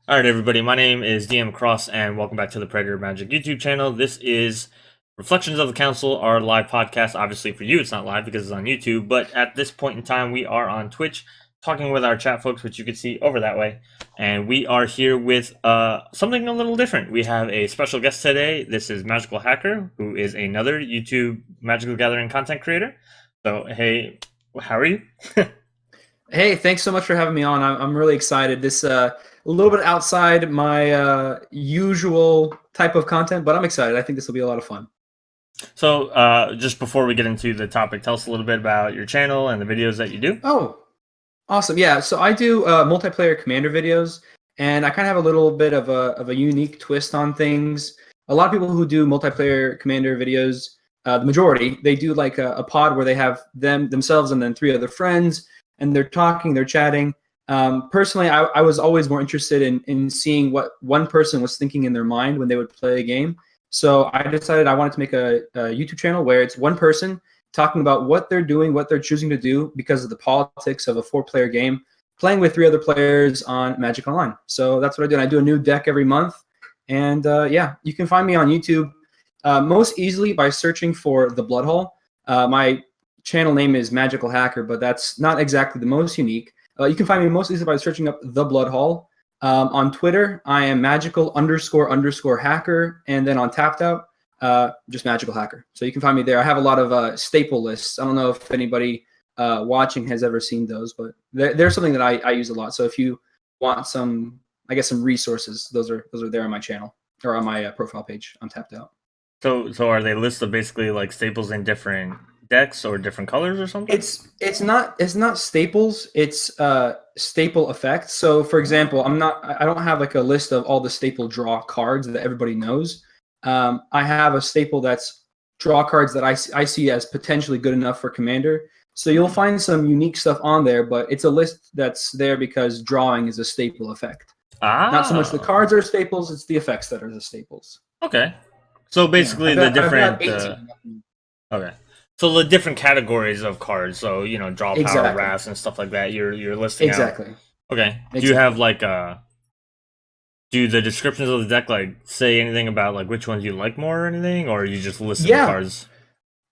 All right, everybody. My name is DM Cross, and welcome back to the Praetor Magic YouTube channel. This is Reflections of the Council, our live podcast. Obviously, for you, it's not live because it's on YouTube, but at this point in time, we are on Twitch talking with our chat folks, which you can see over that way. And we are here with something a little different. We have a special guest today. This is Magical Hacker, who is another YouTube Magical Gathering content creator. So, hey, how are you? Hey, thanks so much for having me on. I'm really excited. This a little bit outside my usual type of content, but I'm excited. I think this will be a lot of fun. So, just before we get into the topic, tell us a little bit about your channel and the videos that you do. Oh, awesome. Yeah, so I do multiplayer commander videos, and I kind of have a little bit of a unique twist on things. A lot of people who do multiplayer commander videos, the majority, they do like a pod where they have themselves and then three other friends, and they're talking, they're chatting. Personally, I was always more interested in seeing what one person was thinking in their mind when they would play a game. So I decided I wanted to make a YouTube channel where it's one person talking about what they're doing, what they're choosing to do because of the politics of a 4-player game, playing with 3 other players on Magic Online. So that's what I do. And I do a new deck every month. And yeah, you can find me on YouTube most easily by searching for The Blood Hall. My channel name is Magical Hacker, but that's not exactly the most unique. You can find me most easily by searching up The Blood Hall. On Twitter, I am magical__hacker, and then on Tapped Out, just Magical Hacker. So you can find me there. I have a lot of staple lists. I don't know if anybody watching has ever seen those, but they're something that I use a lot. So if you want some, I guess, some resources, those are there on my channel or on my profile page on Tapped Out. So are they lists of basically like staples in different decks or different colors or something? It's not staples. It's staple effects. So for example, I don't have like a list of all the staple draw cards that everybody knows. I have a staple that's draw cards that I see as potentially good enough for Commander. So you'll find some unique stuff on there, but it's a list that's there because drawing is a staple effect. Not so much the cards are staples; it's the effects that are the staples. Okay. So basically, yeah, the different. Okay. So the different categories of cards. So draw power, wrath, and stuff like that. You're listing exactly. out. Okay. Exactly. Do you have like do the descriptions of the deck like say anything about like which ones you like more or anything, or you just list the cards?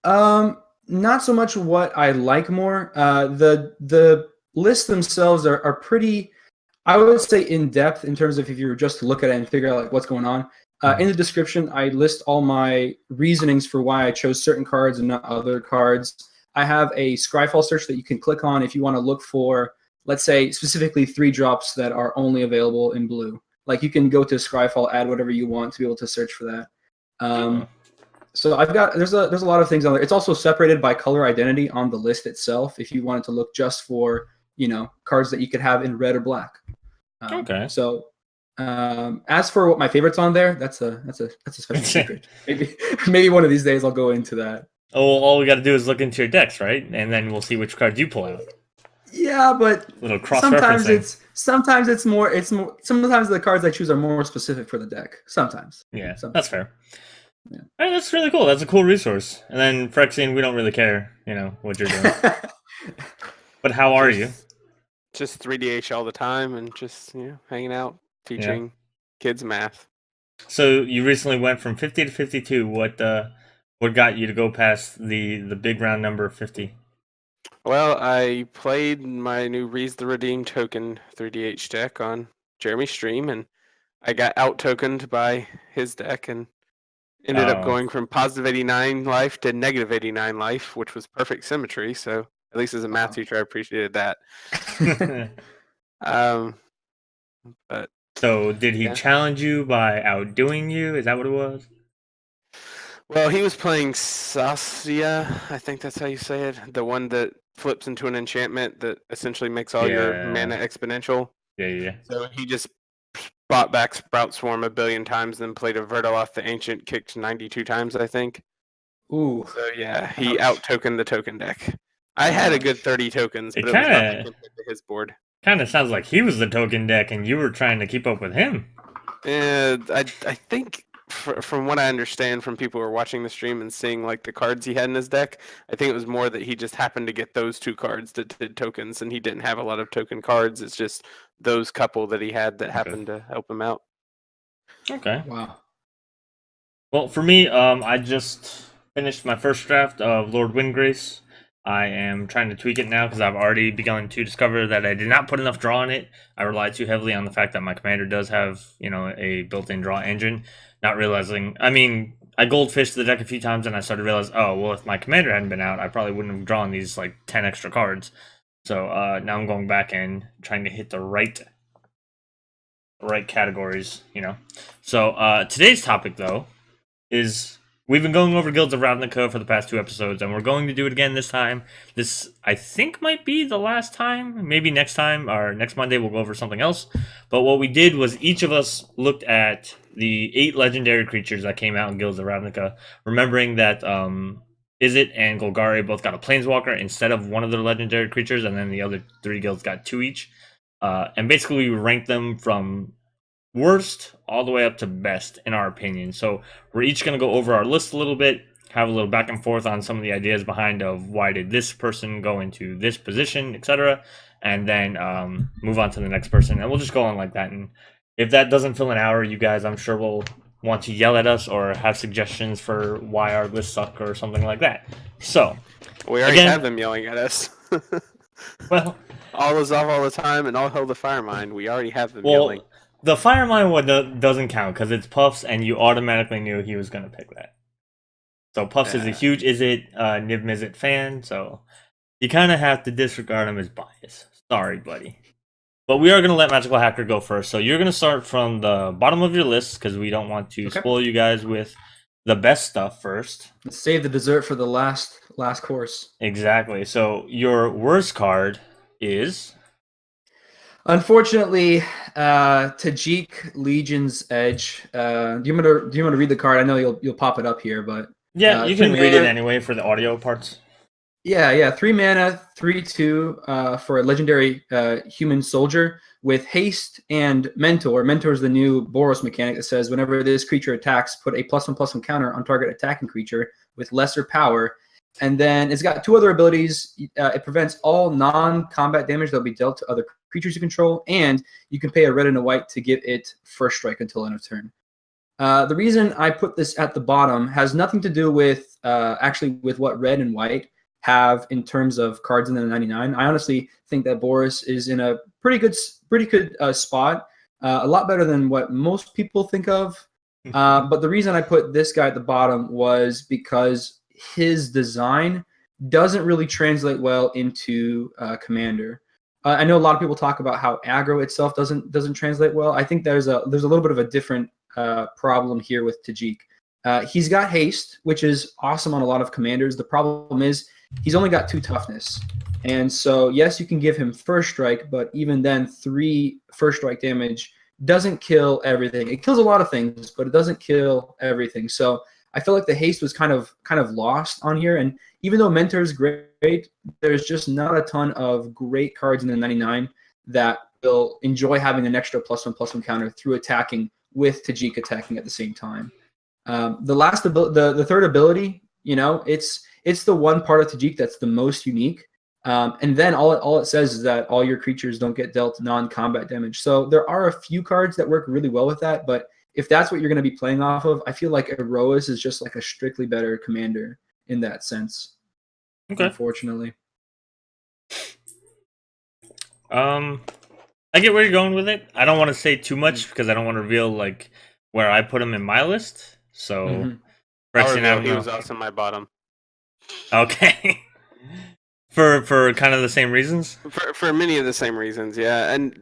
Not so much what I like more. The lists themselves are pretty, I would say, in depth in terms of if you were just to look at it and figure out like what's going on. In the description, I list all my reasonings for why I chose certain cards and not other cards. I have a Scryfall search that you can click on if you want to look for, let's say, specifically 3 drops that are only available in blue. Like you can go to Scryfall, add whatever you want to be able to search for that. So I've got there's a lot of things on there. It's also separated by color identity on the list itself. If you wanted to look just for cards that you could have in red or black. Okay. So. As for what my favorites on there, that's a special secret. Maybe one of these days I'll go into that. Oh, well, all we got to do is look into your decks, right? And then we'll see which cards you pull out. Yeah, but little cross sometimes it's more. Sometimes the cards I choose are more specific for the deck. Sometimes. Yeah, that's fair. Yeah. All right, that's really cool. That's a cool resource. And then Phyrexian, we don't really care, what you're doing. But how are you? Just 3DH all the time and just hanging out. Teaching kids math. So you recently went from 50 to 52. What got you to go past the big round number of 50? Well, I played my new Reese the Redeemed token 3DH deck on Jeremy's stream, and I got out tokened by his deck and ended up going from positive 89 life to negative 89 life, which was perfect symmetry. So at least as a math teacher, I appreciated that. But so did he challenge you by outdoing you? Is that what it was? Well, he was playing Sasya, I think that's how you say it. The one that flips into an enchantment that essentially makes all your mana exponential. Yeah. So he just bought back Sprout Swarm a billion times, then played a Verdaloth the Ancient, kicked 92 times, I think. Ooh. So yeah, he out-tokened the token deck. I had a good 30 tokens, but it was nothing compared to his board. Kind of sounds like he was the token deck and you were trying to keep up with him. I think from what I understand from people who are watching the stream and seeing like the cards he had in his deck, I think it was more that he just happened to get those 2 cards that did tokens, and he didn't have a lot of token cards. It's just those couple that he had that happened to help him out. Okay. Wow. Well, for me, I just finished my first draft of Lord Windgrace. I am trying to tweak it now because I've already begun to discover that I did not put enough draw in it. I relied too heavily on the fact that my commander does have, a built-in draw engine. Not realizing, I goldfished the deck a few times and I started to realize, oh, well, if my commander hadn't been out, I probably wouldn't have drawn these like 10 extra cards. So now I'm going back and trying to hit the right categories, So today's topic, though, is we've been going over Guilds of Ravnica for the past 2 episodes, and we're going to do it again this time. This, I think, might be the last time. Maybe next time, or next Monday, we'll go over something else. But what we did was each of us looked at the 8 legendary creatures that came out in Guilds of Ravnica, remembering that Izzet and Golgari both got a Planeswalker instead of one of their legendary creatures, and then the other 3 guilds got 2 each. And basically, we ranked them from worst all the way up to best in our opinion. So we're each going to go over our list a little bit, have a little back and forth on some of the ideas behind of why did this person go into this position, etc., and then move on to the next person, and we'll just go on like that. And if that doesn't fill an hour, you guys, I'm sure, will want to yell at us or have suggestions for why our lists suck or something like that. So we already have them yelling at us. Well, all is off all the time, and all hell the Firemind. We already have them yelling. The Firemind one doesn't count because it's Puffs, and you automatically knew he was going to pick that. So Puffs is a huge niv-mizzet fan, so you kind of have to disregard him as bias. Sorry, buddy. But we are going to let Magical Hacker go first. So you're going to start from the bottom of your list because we don't want to spoil you guys with the best stuff first. Let's save the dessert for the last course. Exactly. So your worst card is... Unfortunately, Tajik Legion's Edge. Do you want to read the card? I know you'll pop it up here, but yeah, you can read it anyway for the audio parts. Yeah. 3 mana, 3/2 for a legendary human soldier with haste and mentor. Mentor is the new Boros mechanic that says whenever this creature attacks, put a +1/+1 counter on target attacking creature with lesser power. And then it's got 2 other abilities. It prevents all non-combat damage that will be dealt to other creatures you control, and you can pay a red and a white to give it first strike until end of turn. The reason I put this at the bottom has nothing to do with actually with what red and white have in terms of cards in the 99. I honestly think that Boros is in a pretty good spot, a lot better than what most people think of. But the reason I put this guy at the bottom was because his design doesn't really translate well into Commander. I know a lot of people talk about how aggro itself doesn't translate well. I think there's a little bit of a different problem here with Tajik. He's got haste, which is awesome on a lot of commanders. The problem is he's only got 2 toughness. And so, yes, you can give him first strike, but even then 3 first strike damage doesn't kill everything. It kills a lot of things, but it doesn't kill everything. So I feel like the haste was kind of lost on here. And even though Mentor is great, there's just not a ton of great cards in the 99 that will enjoy having an extra +1/+1 counter through attacking with Tajik attacking at the same time. The third ability, it's the one part of Tajik that's the most unique. And then all it says is that all your creatures don't get dealt non-combat damage. So there are a few cards that work really well with that, but if that's what you're going to be playing off of, I feel like Erois is just like a strictly better commander in that sense. Okay. Unfortunately. I get where you're going with it. I don't want to say too much because I don't want to reveal like where I put him in my list. So, he was also my bottom. Okay. For kind of the same reasons? For many of the same reasons, yeah. And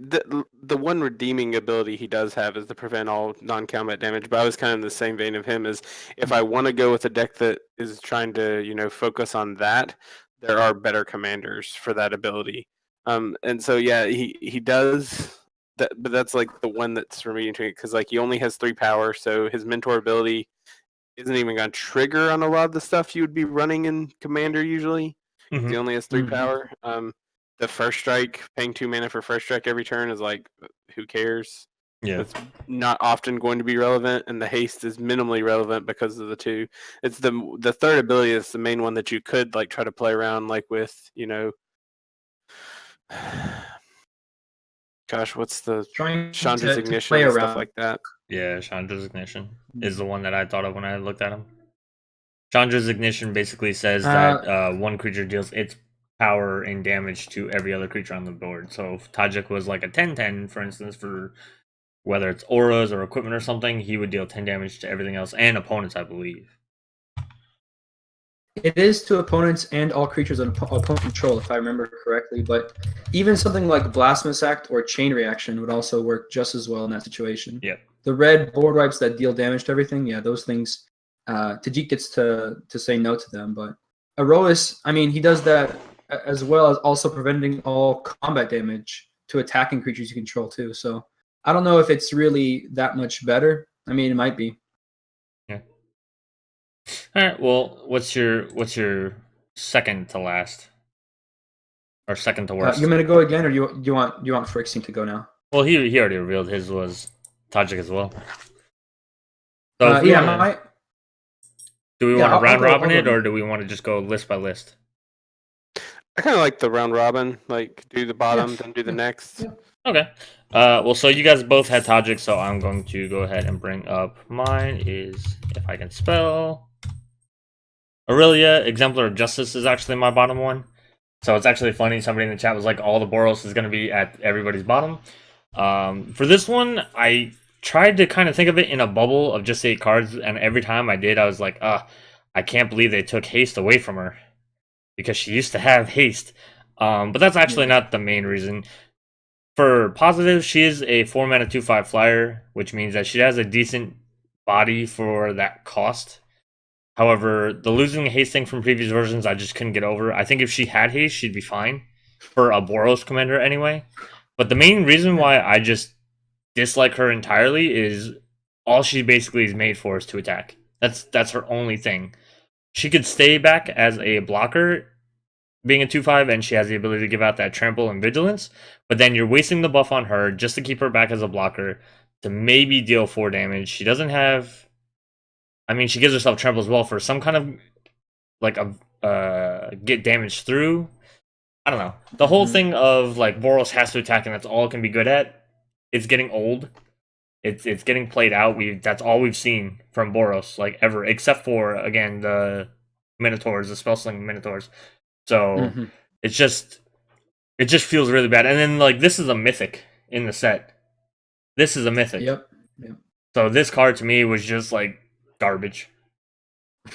the one redeeming ability he does have is to prevent all non-combat damage. But I was kind of in the same vein of him, is if I want to go with a deck that is trying to, focus on that, there are better commanders for that ability. And so, yeah, he does that, but that's like the one that's remediating to it, because like he only has 3 power, so his mentor ability isn't even going to trigger on a lot of the stuff you would be running in Commander usually. Mm-hmm. He only has 3 power. The first strike, paying 2 mana for first strike every turn is like, who cares? Yeah. It's not often going to be relevant, and the haste is minimally relevant because of the two. It's the third ability is the main one that you could like try to play around like with, gosh, what's the Trying Chandra's to Ignition play and stuff around. like that. Yeah, Chandra's Ignition is the one that I thought of when I looked at him. Chandra's Ignition basically says that one creature deals its power and damage to every other creature on the board. So if Tajik was like a 10/10, for instance, for whether it's auras or equipment or something, he would deal 10 damage to everything else and opponents, I believe. It is to opponents and all creatures that opponent control, if I remember correctly. But even something like Blasphemous Act or Chain Reaction would also work just as well in that situation. Yep. The red board wipes that deal damage to everything, yeah, those things. Tajik gets to say no to them, but Aroas, I mean, he does that as well as also preventing all combat damage to attacking creatures you control too. So I don't know if it's really that much better. I mean, it might be. Yeah. All right. Well, what's your second to last, or second to worst? You want me to go again, or you want Phyrexian to go now? Well, he already revealed his was Tajik as well. So do we want to round robin it, or do we want to just go list by list? I kind of like the round robin, like do the bottom, then do the next. Yeah. Okay. Well, so you guys both had Tajik, so I'm going to go ahead and bring up mine. Is, if I can spell, Aurelia, Exemplar of Justice is actually my bottom one. So it's actually funny. Somebody in the chat was like, all the Boros is going to be at everybody's bottom. For this one, I tried to kind of think of it in a bubble of just 8 cards, and every time I did, I was like, I can't believe they took haste away from her, because she used to have haste. But that's actually not the main reason. For positive, she is a 4-mana 2/5 flyer, which means that she has a decent body for that cost. However, the losing haste thing from previous versions, I just couldn't get over. I think if she had haste, she'd be fine for a Boros commander anyway. But the main reason why I just dislike her entirely is all she basically is made for is to attack. That's her only thing. She could stay back as a blocker, being a 2/5, and she has the ability to give out that trample and vigilance, but then you're wasting the buff on her just to keep her back as a blocker to maybe deal 4 damage. She doesn't have, I mean, she gives herself trample as well for some kind of like a get damage through. I don't know. The whole thing of like Boros has to attack and that's all it can be good at, it's getting old. It's getting played out. That's all we've seen from Boros, like, ever, except for, again, the Minotaurs, the spell-slinging Minotaurs. So it just feels really bad. And then, like, this is a mythic in the set. This is a mythic. Yep. So this card to me was just like garbage.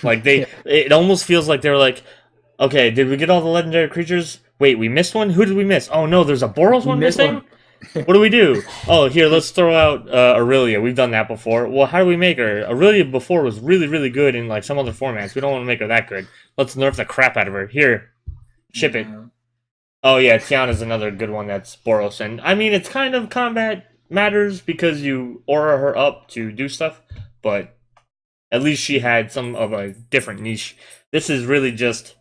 Like it almost feels like they were like, okay, did we get all the legendary creatures? Wait, we missed one? Who did we miss? Oh no, there's a Boros one missing? What do we do? Oh, here, let's throw out Aurelia. We've done that before. Well, how do we make her? Aurelia before was really, really good in like some other formats. We don't want to make her that good. Let's nerf the crap out of her. Here, ship it. Oh yeah, Tiana's another good one that's Boros. And I mean, it's kind of combat matters because you aura her up to do stuff, but at least she had some of a different niche. This is really just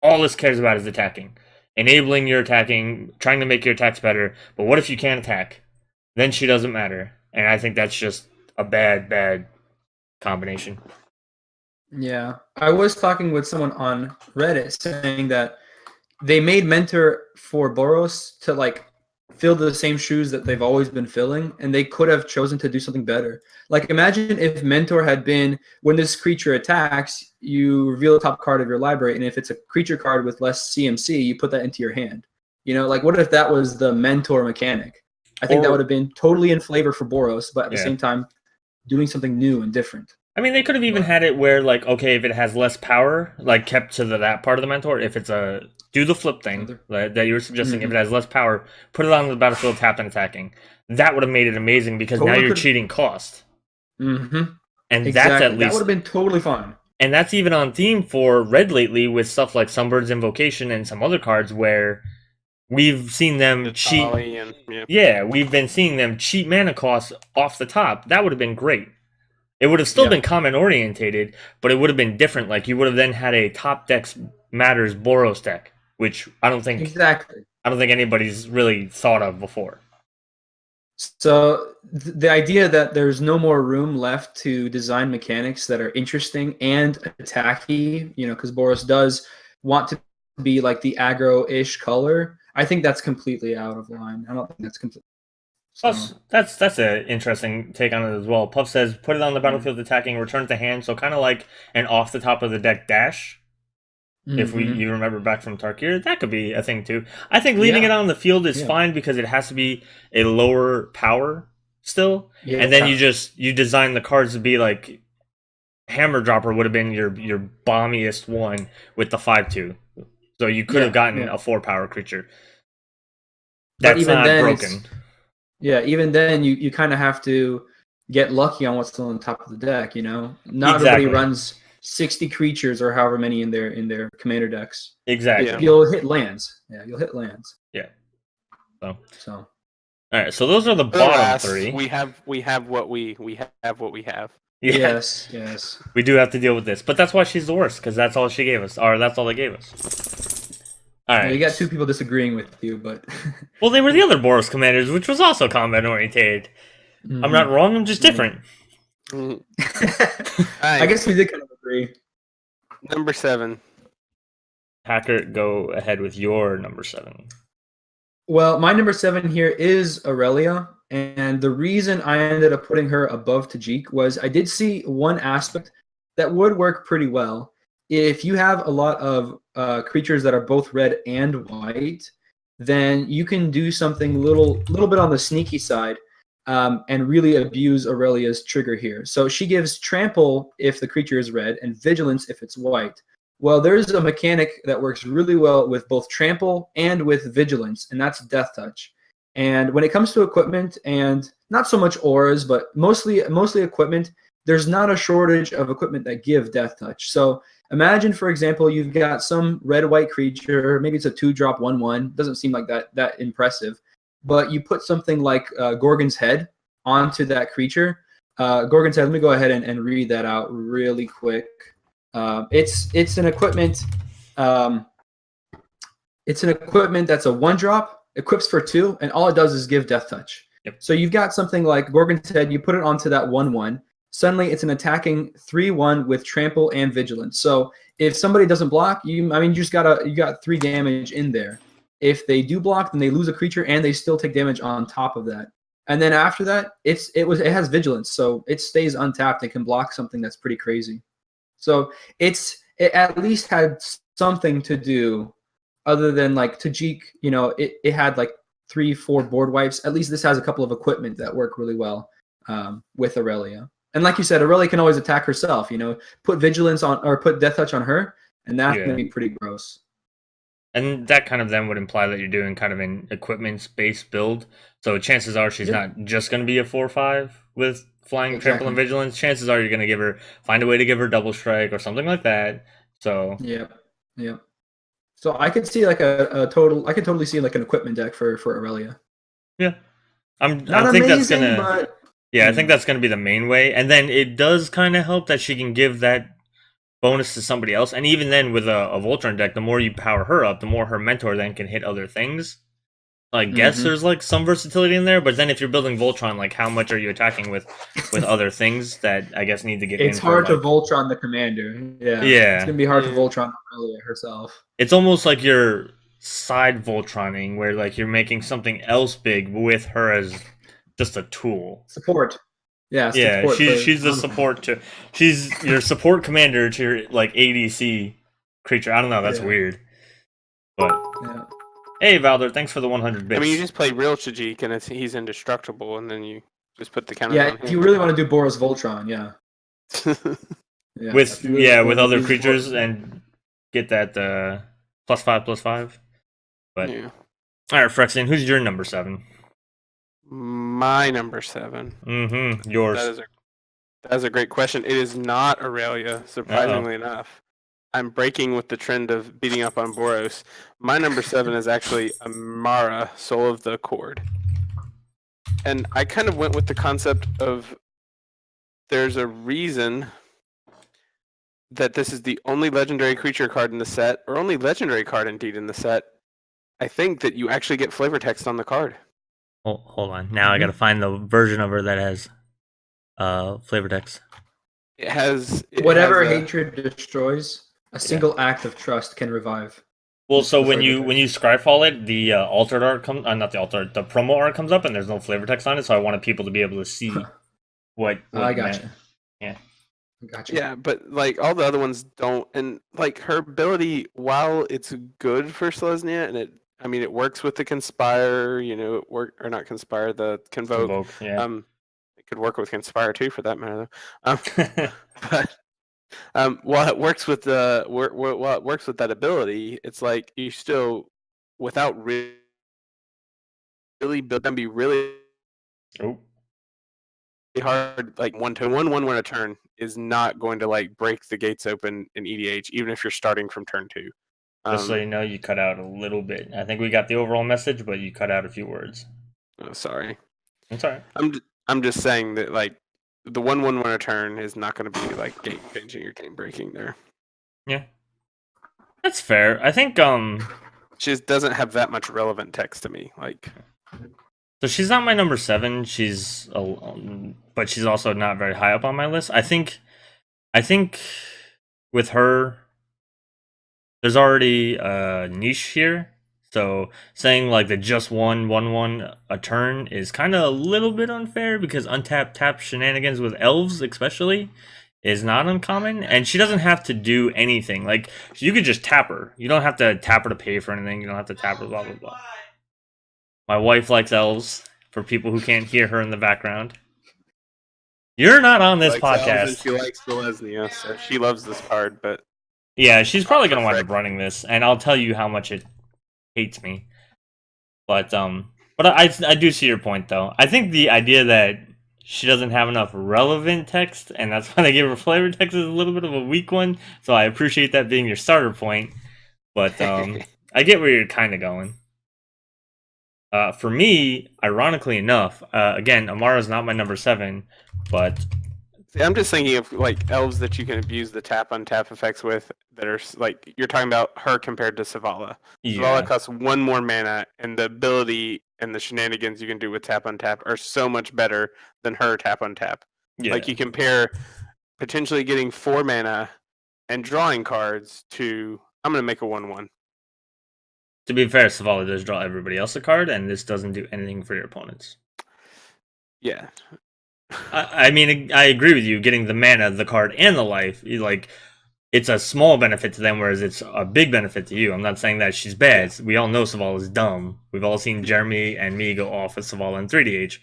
all this cares about is attacking. Enabling your attacking, trying to make your attacks better, but what if you can't attack? Then she doesn't matter. And I think that's just a bad combination. Yeah. I was talking with someone on Reddit saying that they made Mentor for Boros to like fill the same shoes that they've always been filling, and they could have chosen to do something better. Like, imagine if Mentor had been, when this creature attacks, you reveal the top card of your library, and if it's a creature card with less CMC, you put that into your hand. You know, like, what if that was the Mentor mechanic? I think that would have been totally in flavor for Boros, but at the same time, doing something new and different. I mean, they could have even had it where, like, okay, if it has less power, like, kept to that part of the Mentor, if it's a... Do the flip thing that you were suggesting. If it has less power, put it on the battlefield, tapped and attacking. That would have made it amazing because now you're cheating cost. And that's at least... That would have been totally fine. And that's even on theme for Red lately with stuff like Sunbird's Invocation and some other cards where we've seen them cheat... Yeah, we've been seeing them cheat mana costs off the top. That would have been great. It would have still been comment orientated, but it would have been different. Like, you would have then had a top decks matters Boros deck, which I don't think anybody's really thought of before. So the idea that there's no more room left to design mechanics that are interesting and attacky, because Boros does want to be like the aggro-ish color. I think that's completely out of line. I don't think that's completely. Plus, that's an interesting take on it as well. Puff says, put it on the battlefield attacking, return to hand, so kind of like an off the top of the deck dash. If you remember back from Tarkir, that could be a thing too. I think leaving it on the field is fine because it has to be a lower power still, and then you design the cards to be like Hammer Dropper would have been your bombiest one with the 5/2, so you could have gotten a 4 power creature. That's even not broken. Even then you kind of have to get lucky on what's still on top of the deck. Not everybody runs 60 creatures or however many in their commander decks. Exactly. Yeah. You'll hit lands. Yeah, you'll hit lands. Yeah. So. All right. So those are the bottom 3. We have what we have. Yeah. Yes. We do have to deal with this, but that's why she's the worst, because that's all she gave us, or that's all they gave us. All right. You got 2 people disagreeing with you, but well, they were the other Boros commanders, which was also combat oriented. I'm not wrong. I'm just different. I guess we did kind of agree. Number 7. Hacker, go ahead with your number 7. Well, my number 7 here is Aurelia, and the reason I ended up putting her above Tajik was I did see one aspect that would work pretty well. If you have a lot of creatures that are both red and white, then you can do something little bit on the sneaky side. And really abuse Aurelia's trigger here. So she gives trample if the creature is red and vigilance if it's white. Well, there's a mechanic that works really well with both trample and with vigilance, and that's death touch. And when it comes to equipment, and not so much auras, but mostly equipment, there's not a shortage of equipment that give death touch. So imagine, for example, you've got some red-white creature, maybe it's a 2-drop 1/1, doesn't seem like that impressive. But you put something like Gorgon's Head onto that creature. Gorgon's Head, let me go ahead and read that out really quick. It's an equipment. It's an equipment that's a 1-drop, equips for 2, and all it does is give death touch. Yep. So you've got something like Gorgon's Head, you put it onto that 1/1. Suddenly it's an attacking 3/1 with trample and vigilance. So if somebody doesn't block, you got 3 damage in there. If they do block, then they lose a creature and they still take damage on top of that. And then after that, it has vigilance, so it stays untapped and can block something that's pretty crazy. So it at least had something to do other than like Tajik, it had like 3-4 board wipes. At least this has a couple of equipment that work really well with Aurelia. And like you said, Aurelia can always attack herself, put vigilance on or put death touch on her, and that's going to be pretty gross. And that kind of then would imply that you're doing kind of an equipment-based build. So chances are she's not just going to be a 4/5 with flying, trample, and vigilance. Chances are you're going to find a way to give her double strike or something like that. So yeah. So I could see like I could totally see like an equipment deck for Aurelia. Yeah, I think that's gonna. I think that's gonna be the main way, and then it does kind of help that she can give that bonus to somebody else. And even then, with a Voltron deck, the more you power her up, the more her mentor then can hit other things. I guess there's like some versatility in there, but then if you're building Voltron, like how much are you attacking with other things that I guess need to get? It's hard to Voltron the commander. Yeah, it's gonna be hard to Voltron Aurelia herself. It's almost like you're side Voltroning, where like you're making something else big with her as just a tool. Support. Yeah, she's the support to. She's your support commander to your like ADC creature. I don't know. That's weird. But hey, Valder, thanks for the 100 bits. I mean, you just play real Tajik and he's indestructible, and then you just put the counter. Yeah, if you really want to do Boros Voltron, with other creatures and get that +5/+5. But all right, Phyrexian, who's your number 7? My number 7. Yours. That is a great question. It is not Aurelia, surprisingly enough. I'm breaking with the trend of beating up on Boros. My number 7 is actually Amara, Soul of the Accord. And I kind of went with the concept of there's a reason that this is the only legendary creature card in the set, or only legendary card indeed in the set. I think that you actually get flavor text on the card. Hold on. Now I gotta find the version of her that has flavor text. Whatever hatred destroys, a single act of trust can revive. Well, so when you scryfall it, the altered art comes, not the altered, the promo art comes up, and there's no flavor text on it. So I wanted people to be able to see what I gotcha. Yeah. Gotcha. Yeah, but like all the other ones don't, and like her ability, while it's good for Selesnya, and it works with the Conspire, or not Conspire, the Convoke. Yeah. It could work with Conspire too, for that matter, though. But while it works with that ability, it's like you still, without really build them, be really hard. Like 1-1 win a turn is not going to like break the gates open in EDH, even if you're starting from turn 2. Just so you know, you cut out a little bit. I think we got the overall message, but you cut out a few words. Oh, sorry. It's alright. I'm just saying that like the 1-1 win a turn is not going to be like game changing or game breaking there. Yeah, that's fair. I think she just doesn't have that much relevant text to me. Like, so she's not my number 7. She's but she's also not very high up on my list. I think with her, there's already a niche here. So saying like the just 1/1 a turn is kind of a little bit unfair, because untap tap shenanigans with elves especially is not uncommon, and she doesn't have to do anything. Like, you could just tap her. You don't have to tap her to pay for anything. You don't have to tap her, blah blah blah. My wife likes elves, for people who can't hear her in the background. You're not on this podcast. She likes Selesnya, so she loves this card, but yeah, she's probably gonna wind up running this, and I'll tell you how much it hates me. But I do see your point, though. I think the idea that she doesn't have enough relevant text, and that's why they give her flavor text, is a little bit of a weak one. So I appreciate that being your starter point. But I get where you're kind of going. For me, ironically enough, again, Amara's not my number 7, but see, I'm just thinking of like elves that you can abuse the tap untap effects with, that are like, you're talking about her compared to Savala. Yeah. Savala costs 1 more mana, and the ability and the shenanigans you can do with tap untap are so much better than her tap untap. Yeah. Like, you compare potentially getting 4 mana and drawing cards to, I'm going to make a 1/1. To be fair, Savala does draw everybody else a card, and this doesn't do anything for your opponents. Yeah. I mean, I agree with you. Getting the mana, the card, and the life, like, it's a small benefit to them, whereas it's a big benefit to you. I'm not saying that she's bad. We all know Savala is dumb. We've all seen Jeremy and me go off with Savala in 3DH.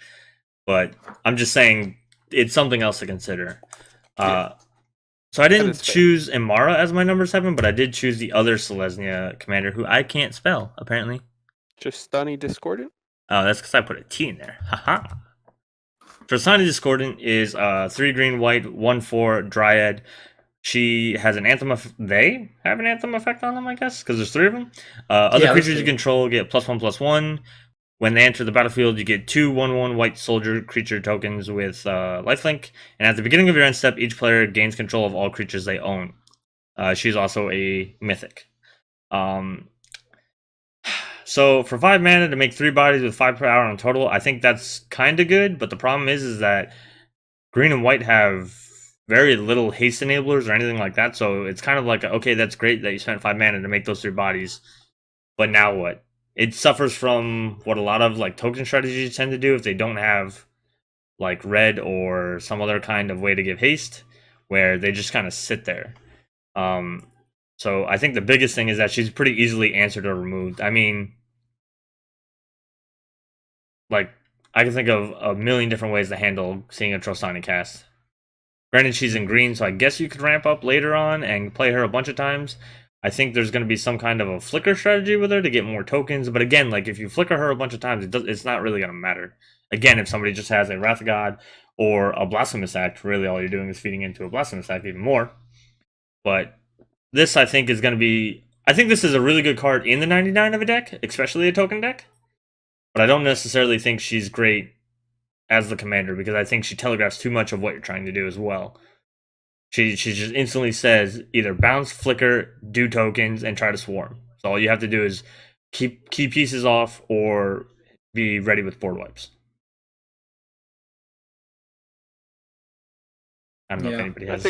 But I'm just saying it's something else to consider. So I didn't choose Imara as my number 7, but I did choose the other Selesnya commander, who I can't spell, apparently. Just Stunny Discordant? Oh, that's because I put a T in there. Haha. Tristani Discordant is 3 green, white, 1/4 Dryad. She has an anthem they have an anthem effect on them, I guess, because there's 3 of them. Other creatures you control get +1/+1. When they enter the battlefield, you get 2 1/1 white soldier creature tokens with lifelink. And at the beginning of your end step, each player gains control of all creatures they own. She's also a mythic. So for 5 mana to make 3 bodies with 5 power on total, I think that's kind of good. But the problem is that green and white have very little haste enablers or anything like that. So it's kind of like, okay, that's great that you spent 5 mana to make those 3 bodies. But now what? It suffers from what a lot of like token strategies tend to do if they don't have like red or some other kind of way to give haste, where they just kind of sit there. So I think the biggest thing is that she's pretty easily answered or removed. I mean, like, I can think of a million different ways to handle seeing a Trostani cast. Granted, she's in green, so I guess you could ramp up later on and play her a bunch of times. I think there's going to be some kind of a flicker strategy with her to get more tokens. But again, like, if you flicker her a bunch of times, it's not really going to matter. Again, if somebody just has a Wrath of God or a Blasphemous Act, really all you're doing is feeding into a Blasphemous Act even more. But this, I think, is going to be... I think this is a really good card in the 99 of a deck, especially a token deck. But I don't necessarily think she's great as the commander, because I think she telegraphs too much of what you're trying to do as well. She just instantly says either bounce, flicker, do tokens, and try to swarm. So all you have to do is keep key pieces off or be ready with board wipes. I don't know if anybody has.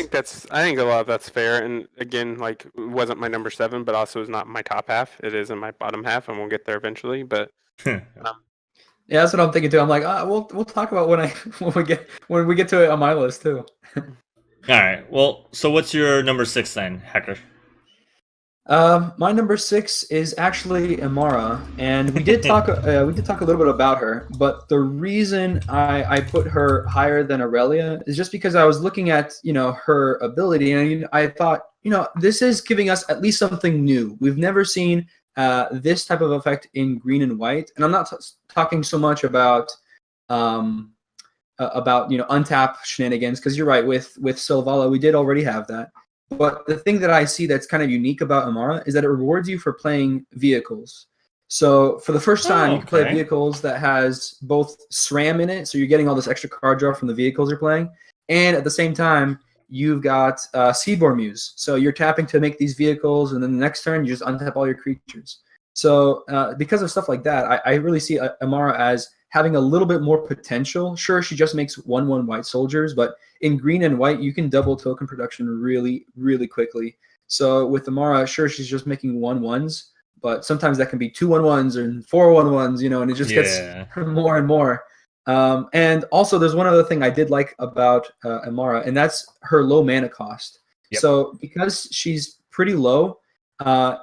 I think a lot of that's fair. And again, like, it wasn't my number 7, but also is not my top half. It is in my bottom half, and we'll get there eventually. But yeah, that's what I'm thinking too. I'm like, we'll talk about when we get to it on my list too. All right. Well, so what's your number 6 then, Hacker? My number 6 is actually Amara, and we did talk a little bit about her. But the reason I put her higher than Aurelia is just because I was looking at her ability, and I thought this is giving us at least something new. We've never seen this type of effect in green and white, and I'm not talking so much about untap shenanigans, because you're right, with Sylvala we did already have that. But the thing that I see that's kind of unique about Amara is that it rewards you for playing vehicles. So for the first time, you can play vehicles that has both SRAM in it, so you're getting all this extra card draw from the vehicles you're playing, and at the same time, you've got Seedborn Muse. So you're tapping to make these vehicles, and then the next turn, you just untap all your creatures. So because of stuff like that, I really see Amara as having a little bit more potential. Sure, she just makes 1/1 white soldiers, but in green and white, you can double token production really, really quickly. So with Amara, sure, she's just making 1/1s, but sometimes that can be 2/1/1s and 4/1/1s, and it just gets more and more. And also, there's one other thing I did like about Amara, and that's her low mana cost. Yep. So because she's pretty low,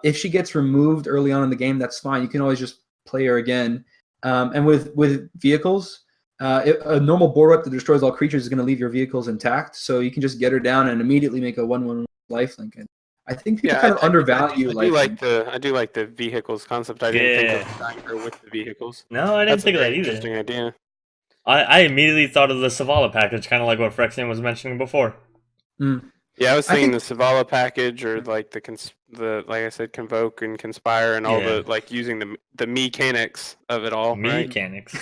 if she gets removed early on in the game, that's fine. You can always just play her again. And with vehicles, a normal board wipe that destroys all creatures is going to leave your vehicles intact. So you can just get her down and immediately make a 1/1 lifelink. And I think people kind of undervalue. I do like the vehicles concept. I didn't think of dying her with the vehicles. No, I didn't think of that either. Interesting idea. I immediately thought of the Sylvala package, kind of like what Phyrexian was mentioning before. Yeah, I was thinking the Sylvala package, or like the like I said, Convoke and Conspire, and all the using the mechanics of it all. Mechanics.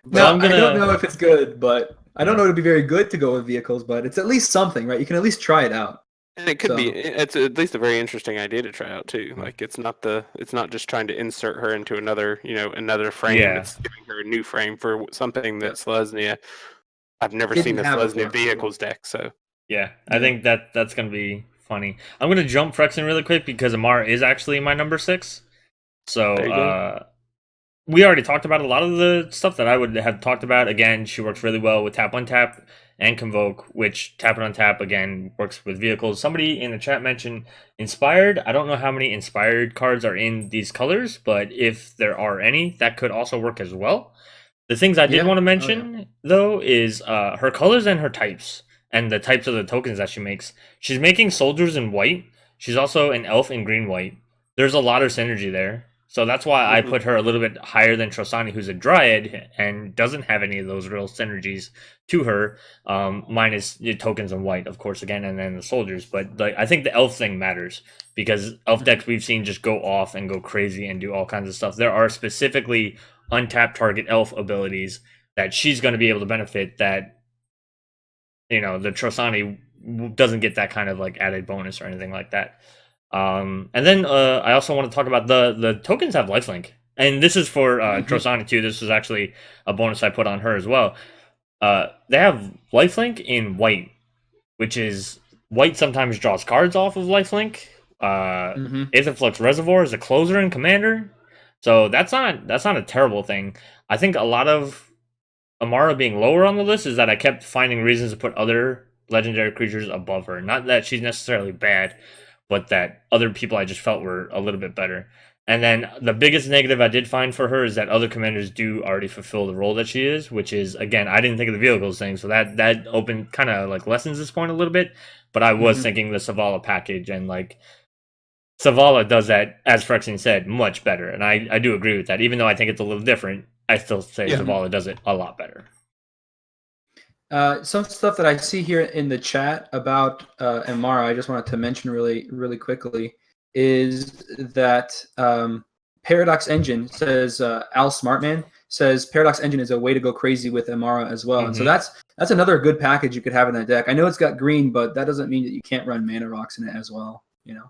No, I don't know if it's good, but I don't know it'd be very good to go with vehicles, but it's at least something, right? You can at least try it out. And it could be. It's at least a very interesting idea to try out too. Like it's not just trying to insert her into another frame. Yeah. It's giving her a new frame for something that Selesnya. I've never seen a Selesnya vehicles deck, so. Yeah, I think that's going to be funny. I'm going to jump Phyrexian really quick because Amara is actually my number 6. So we already talked about a lot of the stuff that I would have talked about. Again, she works really well with tap untap and Convoke, which tap and untap, again, works with vehicles. Somebody in the chat mentioned Inspired. I don't know how many Inspired cards are in these colors, but if there are any, that could also work as well. The things I did want to mention, though, is her colors and her types. And the types of the tokens that she makes. She's making soldiers in white. She's also an elf in green-white. There's a lot of synergy there. So that's why I put her a little bit higher than Trostani, who's a dryad and doesn't have any of those real synergies to her, minus the tokens in white, of course, again, and then the soldiers. But I think the elf thing matters because elf decks we've seen just go off and go crazy and do all kinds of stuff. There are specifically untapped target elf abilities that she's going to be able to benefit that the Trostani doesn't get that kind of added bonus or anything like that. And then I also want to talk about the tokens have lifelink, and this is for Trostani too. This is actually a bonus I put on her as well. They have lifelink in white, which is white sometimes draws cards off of lifelink. Aetherflux Reservoir is a closer in Commander, so that's not a terrible thing. I think a lot of Amara being lower on the list is that I kept finding reasons to put other legendary creatures above her. Not that she's necessarily bad, but that other people I just felt were a little bit better. And then the biggest negative I did find for her is that other commanders do already fulfill the role that she is, which is, again, I didn't think of the vehicles thing, so that opened kind of lessens this point a little bit. But I was thinking the Sylvala package, and Sylvala does that, as Phyrexian said, much better. And I do agree with that. Even though I think it's a little different, I still say Sylvala does it a lot better. Some stuff that I see here in the chat about Amara, I just wanted to mention really, really quickly, is that Paradox Engine says, Al Smartman says, Paradox Engine is a way to go crazy with Amara as well. And so that's another good package you could have in that deck. I know it's got green, but that doesn't mean that you can't run Mana Rocks in it as well.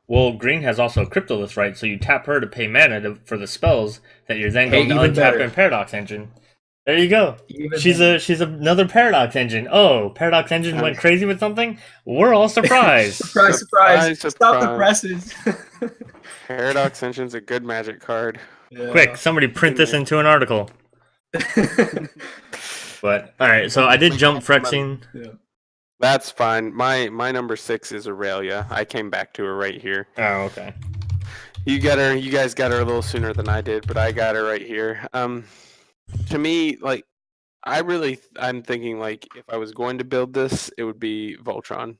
Well, green has also Cryptolith, right? So you tap her to pay mana for the spells that you're then going to even untap better. in Paradox Engine. There you go. Even She's another Paradox Engine. Oh, Paradox Engine went crazy with something? We're all surprised. Surprise. Stop the presses. Paradox Engine's a good Magic card. Yeah. Quick, somebody print this into an article. But, alright, so I did jump Phyrexian. Yeah. That's fine. My number 6 is Aurelia. I came back to her right here. Oh, okay. You guys got her a little sooner than I did, but I got her right here. To me, like, I'm thinking, like, if I was going to build this, it would be Voltron.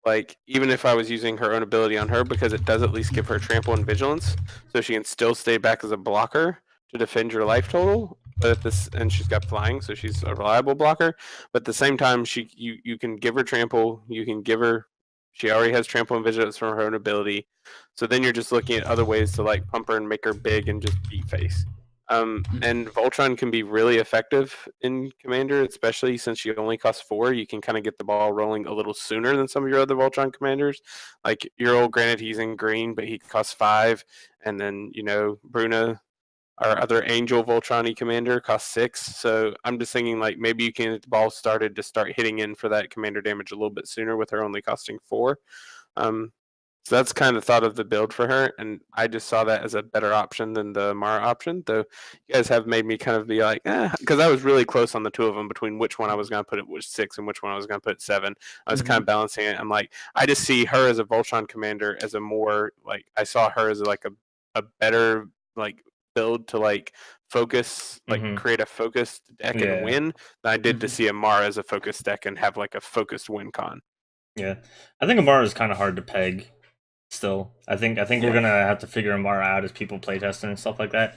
Like, even if I was using her own ability on her, because it does at least give her trample and vigilance, so she can still stay back as a blocker to defend your life total. But and she's got flying, so she's a reliable blocker. But at the same time, you can give her trample. You can give her. She already has trample and vigilance from her own ability. So then you're just looking at other ways to like pump her and make her big and just beat face. And Voltron can be really effective in Commander, especially since she only costs 4. You can kind of get the ball rolling a little sooner than some of your other Voltron commanders. Like your old, granted, he's in green, but he costs 5. And then, Bruna, our other Angel Voltron commander, costs 6. So I'm just thinking like maybe you can get the ball started to start hitting in for that commander damage a little bit sooner with her only costing 4. So that's kind of thought of the build for her, and I just saw that as a better option than the Mara option. Though you guys have made me kind of be like, because I was really close on the two of them between which one I was going to put at 6 and which one I was going to put at 7. I was kind of balancing it. I'm like, I just see her as a Voltron commander as a more like I saw her as like a better like build to like focus, like create a focused deck and win than I did to see a Mara as a focused deck and have like a focused win con. Yeah, I think Amara is kind of hard to peg. Still, I think we're gonna have to figure Amara out as people playtesting and stuff like that.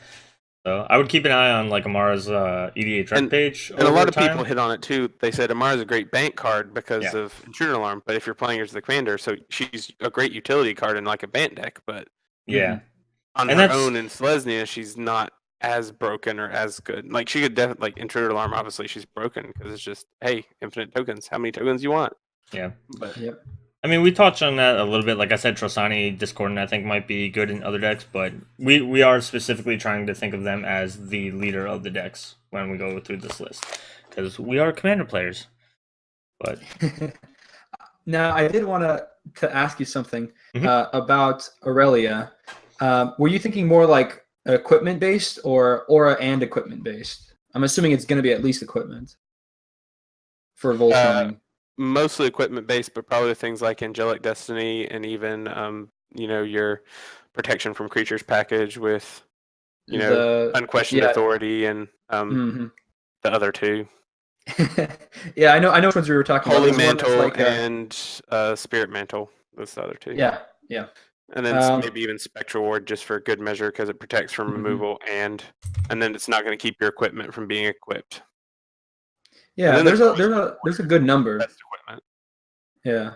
So I would keep an eye on like Amara's EDH rep page. And a lot of people hit on it too. They said Amara's a great bank card because of Intruder Alarm, but if you're playing her as the commander, so she's a great utility card in like a Bant deck. But on her own in Selesnya, she's not as broken or as good. Like she could definitely like Intruder Alarm. Obviously, she's broken because it's just infinite tokens. How many tokens you want? Yeah, but I mean, we touched on that a little bit. Like I said, Trostani, Discordant, I think might be good in other decks, but we are specifically trying to think of them as the leader of the decks when we go through this list, because we are commander players. But now, I did want to ask you something about Aurelia. Were you thinking more like equipment based or aura and equipment based? I'm assuming it's going to be at least equipment for Voltron. Mostly equipment based, but probably things like Angelic Destiny and even your protection from creatures package with the unquestioned authority and the other two. Yeah, I know which ones we were talking Holy about. Mantle and Spirit Mantle. Those the other two. Yeah. And then maybe even Spectral Ward just for good measure because it protects from removal and then it's not going to keep your equipment from being equipped. Yeah, there's a good number. Best equipment. Yeah.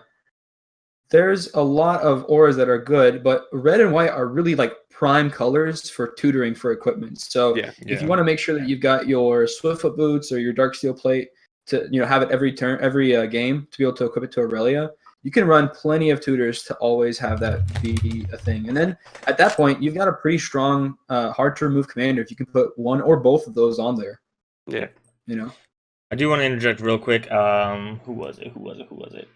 There's a lot of auras that are good, but red and white are really like prime colors for tutoring for equipment. So if you want to make sure that you've got your Swiftfoot boots or your Dark Steel plate to have it every game to be able to equip it to Aurelia, you can run plenty of tutors to always have that be a thing. And then at that point, you've got a pretty strong, hard to remove commander if you can put one or both of those on there. Yeah. I do want to interject real quick. Who was it?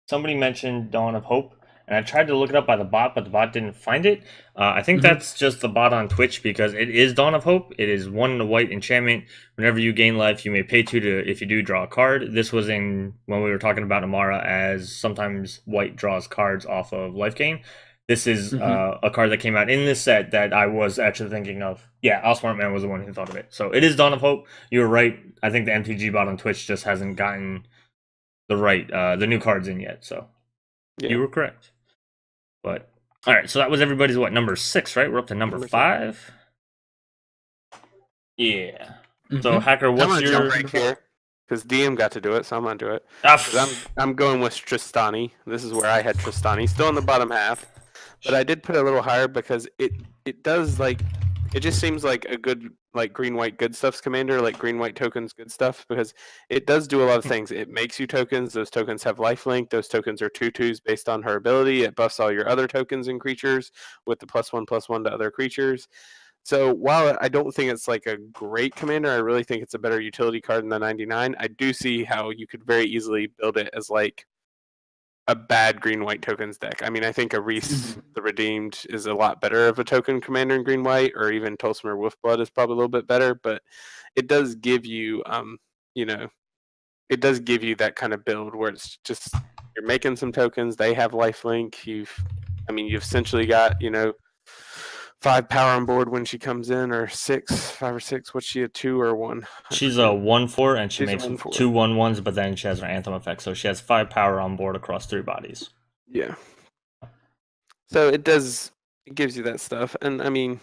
Somebody mentioned Dawn of Hope, and I tried to look it up by the bot, but the bot didn't find it. I think that's just the bot on Twitch because it is Dawn of Hope. It is 1 white enchantment. Whenever you gain life, you may pay 2 if you do draw a card. This was when we were talking about Amara, as sometimes white draws cards off of life gain. This is a card that came out in this set that I was actually thinking of. Yeah, Allsmartman was the one who thought of it. So it is Dawn of Hope. You were right. I think the MTG bot on Twitch just hasn't gotten the new cards in yet. So you were correct. But all right, so that was everybody's number 6, right? We're up to number 5. Yeah. So Hacker, what's your jump right here? Because DM got to do it, so I'm gonna do it. I'm going with Trostani. This is where I had Trostani, still in the bottom half. But I did put it a little higher because it does It just seems like a good, like green-white good stuff's commander, like green-white tokens good stuff, because it does do a lot of things. It makes you tokens. Those tokens have lifelink. Those tokens are 2/2s based on her ability. It buffs all your other tokens and creatures with the +1/+1 to other creatures. So while I don't think it's like a great commander, I really think it's a better utility card than the 99. I do see how you could very easily build it as like a bad green-white tokens deck. I mean, I think a Reese the Redeemed is a lot better of a token commander in green-white, or even Tolsimir Wolfblood is probably a little bit better, but it does give you, you know, it does give you that kind of build where it's just you're making some tokens, they have lifelink, you've essentially got, 5 power on board when she comes in, or 5 or 6. What's she, a 2 or 1? She's a 1/4, and she She's a makes 1/4. 2 1/1s, but then she has her Anthem effect, so she has 5 power on board across 3 bodies. Yeah. So it gives you that stuff, and I mean,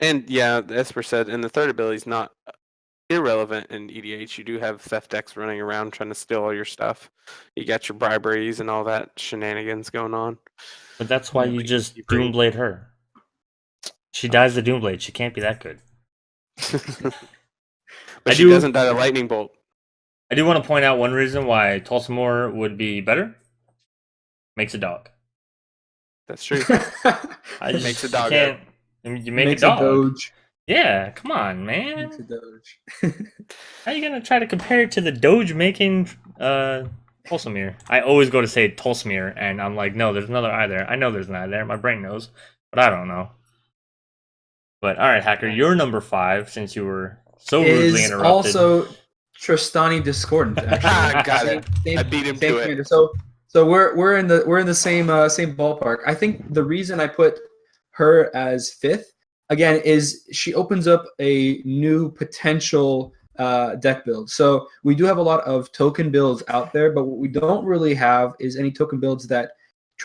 and yeah, Esper said, and the third ability is not irrelevant in EDH. You do have theft decks running around trying to steal all your stuff. You got your briberies and all that shenanigans going on. But that's why you just Doomblade her. She dies the Doomblade. She can't be that good. But she doesn't die the lightning bolt. I do want to point out one reason why Tolsimir would be better. Makes a dog. That's true. It makes a dog. You make makes a dog. A doge. Yeah, come on, man. Makes a doge. How are you gonna try to compare it to the Doge making Tolsimir? I always go to say Tolsimir, and I'm like, no, there's another I there. I know there's an I there. My brain knows, but I don't know. But all right, Hacker, you're number 5 since you were so rudely interrupted. Also Tristani Discordant. Actually, got it. I beat him to it. So we're in the same ballpark. I think the reason I put her as 5th again is she opens up a new potential deck build. So we do have a lot of token builds out there, but what we don't really have is any token builds that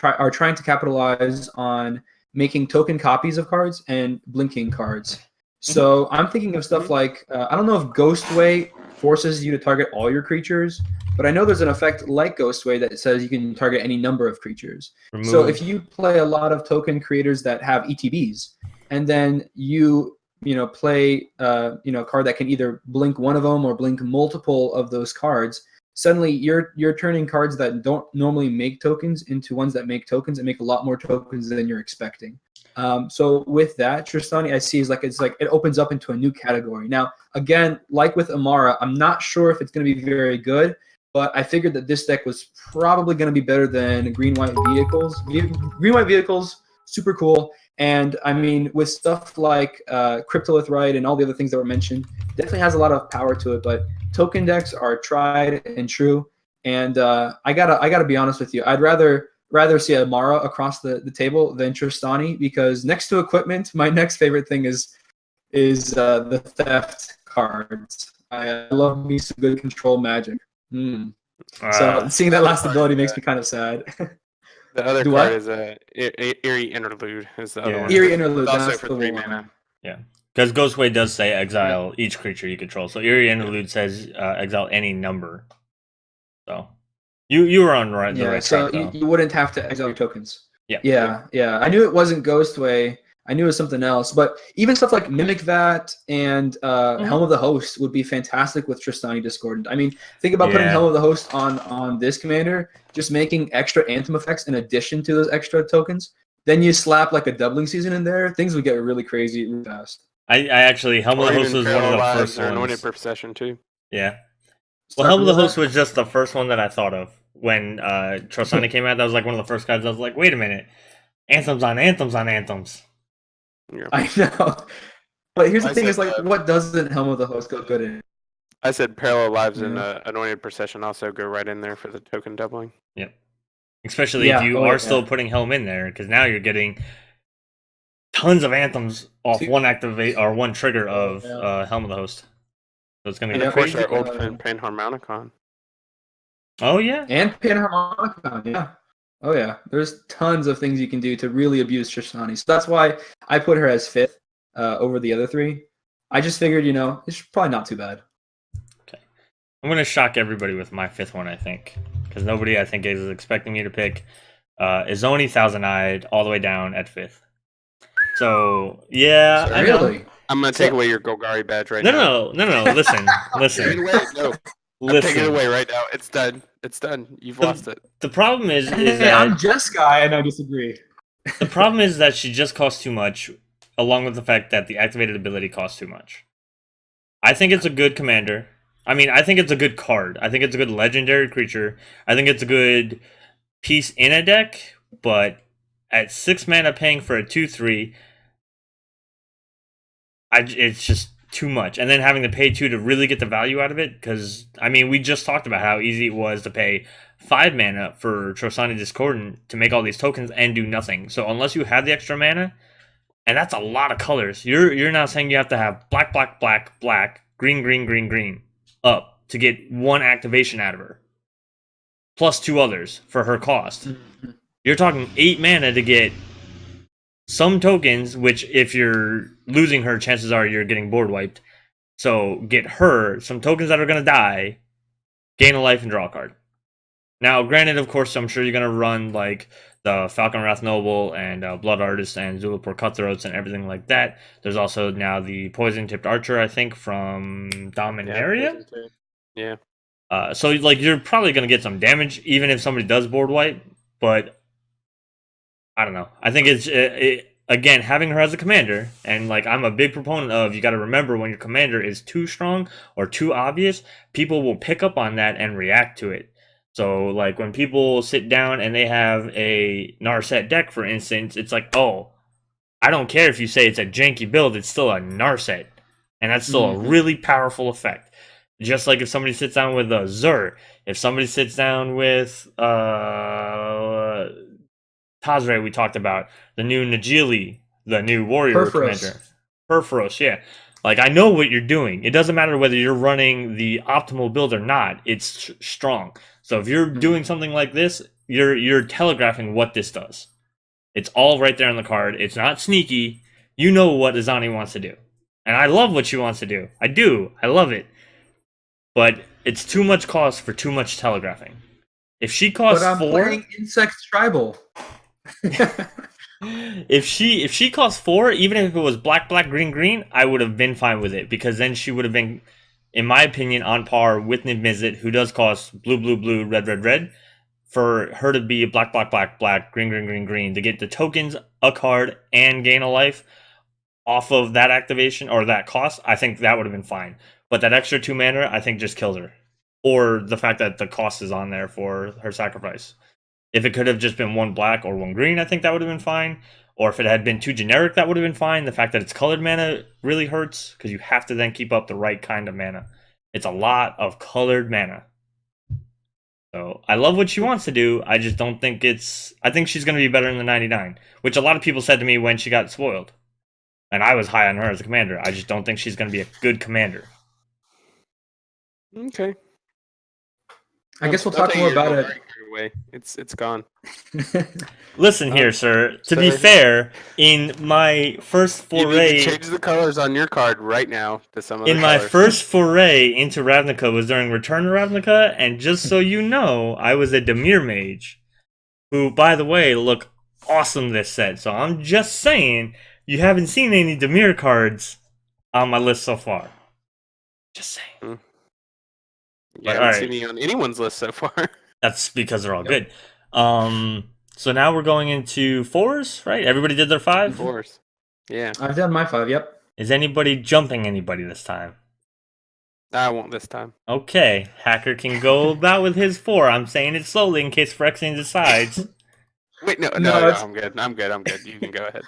are trying to capitalize on making token copies of cards and blinking cards. So I'm thinking of stuff like, I don't know if Ghostway forces you to target all your creatures, but I know there's an effect like Ghostway that says you can target any number of creatures. So if you play a lot of token creators that have ETBs, and then you play a card that can either blink one of them or blink multiple of those cards, suddenly you're turning cards that don't normally make tokens into ones that make tokens and make a lot more tokens than you're expecting. So with that, Tristani I see is it opens up into a new category. Now, again, like with Amara, I'm not sure if it's going to be very good, but I figured that this deck was probably going to be better than green-white vehicles. Green-white vehicles, super cool. And I mean, with stuff like Cryptolith Rite and all the other things that were mentioned, definitely has a lot of power to it. But token decks are tried and true. And I gotta be honest with you. I'd rather see Amara across the table than Tristani, because next to equipment, my next favorite thing is the theft cards. I love me some good control magic. So seeing that last ability makes me kind of sad. The other card is Eerie Interlude. Is the other one. Eerie Interlude. Also for 3 mana. Yeah, because Ghostway does say exile each creature you control. So Eerie Interlude says exile any number. So you were on the right track. So you wouldn't have to exile your tokens. Yeah. I knew it wasn't Ghostway. I knew it was something else. But even stuff like Mimic Vat and Helm of the Host would be fantastic with Tristani Discordant. I mean, think about putting Helm of the Host on this commander, just making extra Anthem effects in addition to those extra tokens. Then you slap like a doubling season in there, things would get really crazy really fast. I actually, Helm of the Host was one of the first ones. Anointed Procession too. Yeah. Well, Helm of the Host was just the first one that I thought of when Tristani came out. That was like one of the first cards. I was like, wait a minute, anthems on anthems on anthems. Yeah. I know, but here's the thing: is like, what doesn't Helm of the Host go good in? I said Parallel Lives and Anointed Procession also go right in there for the token doubling. Yep. Especially if you are still putting Helm in there, because now you're getting tons of anthems off one activate or one trigger of Helm of the Host. So it's going to be crazy. Of course, our old Panharmonicon. Oh yeah, and Panharmonicon, yeah. Oh yeah, there's tons of things you can do to really abuse Tristani. So that's why I put her as 5th over the other 3. I just figured, it's probably not too bad. Okay, I'm gonna shock everybody with my 5th one, I think, because nobody I think is expecting me to pick Izoni Thousand-Eyed all the way down at 5th. So yeah, I know. Really? I'm gonna take away your Golgari badge right No, now. no. Listen. Take it away. No, I'm taking it Listen. away right now. It's done. It's done. You've lost it. The problem is Hey, that I'm Jess guy, and I disagree. the problem is that she just costs too much, along with the fact that the activated ability costs too much. I think it's a good commander. I mean, I think it's a good card. I think it's a good legendary creature. I think it's a good piece in a deck, but at 6 mana paying for a 2/3, it's just too much. And then having to pay 2 to really get the value out of it, because, I mean, we just talked about how easy it was to pay 5 mana for Trostani Discordant to make all these tokens and do nothing. So unless you have the extra mana, and that's a lot of colors, you're now saying you have to have black, black, black, black, green, green, green, green up to get 1 activation out of her, plus 2 others for her cost. Mm-hmm. You're talking 8 mana to get some tokens, which if you're losing her, chances are you're getting board wiped. So get her some tokens that are going to die, gain a life, and draw a card. Now, granted, of course, I'm sure you're going to run like the Falcon Wrath Noble and Blood Artist and Zulapur Cutthroats and everything like that. There's also now the Poison Tipped Archer, I think, from Dominaria. Yeah. So like you're probably going to get some damage even if somebody does board wipe, but I don't know. I think it's again, having her as a commander, and like I'm a big proponent of, you got to remember when your commander is too strong or too obvious, people will pick up on that and react to it. So like when people sit down and they have a Narset deck, for instance, it's like, oh, I don't care if you say it's a janky build, it's still a Narset, and that's still a really powerful effect. Just like if somebody sits down with a Zur, if somebody sits down with Tazre, we talked about, the new Najili, the new warrior commander. Perforos, yeah. Like, I know what you're doing. It doesn't matter whether you're running the optimal build or not. It's strong. So if you're doing something like this, you're telegraphing what this does. It's all right there on the card. It's not sneaky. You know what Azani wants to do. And I love what she wants to do. I do. I love it. But it's too much cost for too much telegraphing. If she costs but I'm 4... playing Insect Tribal. If she cost 4, even if it was black, black, green, green, I would have been fine with it, because then she would have been, in my opinion, on par with niv-mizzet, who does cost blue, blue, blue, red, red, red. For her to be black, black, black, black, green, green, green, green, to get the tokens, a card, and gain a life off of that activation or that cost, I think that would have been fine. But that extra 2 mana, I think, just kills her. Or the fact that the cost is on there for her sacrifice. If it could have just been 1 black or 1 green, I think that would have been fine. Or if it had been 2 generic, that would have been fine. The fact that it's colored mana really hurts, because you have to then keep up the right kind of mana. It's a lot of colored mana. So I love what she wants to do. I just don't think it's... I think she's going to be better in the 99, which a lot of people said to me when she got spoiled. And I was high on her as a commander. I just don't think she's going to be a good commander. Okay. I guess we'll talk more about it. Away. It's gone. Listen here, sir. To be fair, in my first foray... You need to change the colors on your card right now to some of the colors. My first foray into Ravnica was during Return to Ravnica, and just so you know, I was a Dimir mage, who, by the way, look awesome this set. So I'm just saying, you haven't seen any Dimir cards on my list so far. Just saying. Yeah, I haven't seen any on anyone's list so far. That's because they're all good. So now we're going into 4s, right? Everybody did their 5? 4s. Yeah. I've done my 5, yep. Is anybody jumping anybody this time? I won't this time. Okay. Hacker can go about with his 4. I'm saying it slowly in case Phyrexian decides. Wait, no, I'm good. I'm good. You can go ahead.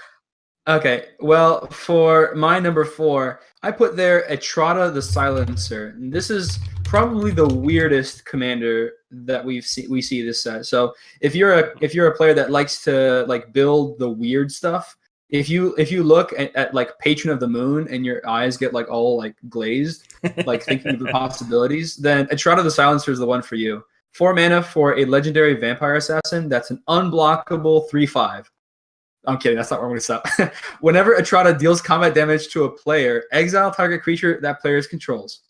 Okay, well, for my number 4, I put there Etrata the Silencer. And this is probably the weirdest commander that we see this set. So if you're a player that likes to like build the weird stuff, if you look at like Patron of the Moon and your eyes get like all like glazed, like thinking of the possibilities, then Etrata the Silencer is the one for you. 4 mana for a legendary vampire assassin. That's an unblockable 3/5. I'm kidding. That's not where I'm going to stop. Whenever Etrata deals combat damage to a player, exile target creature that player controls.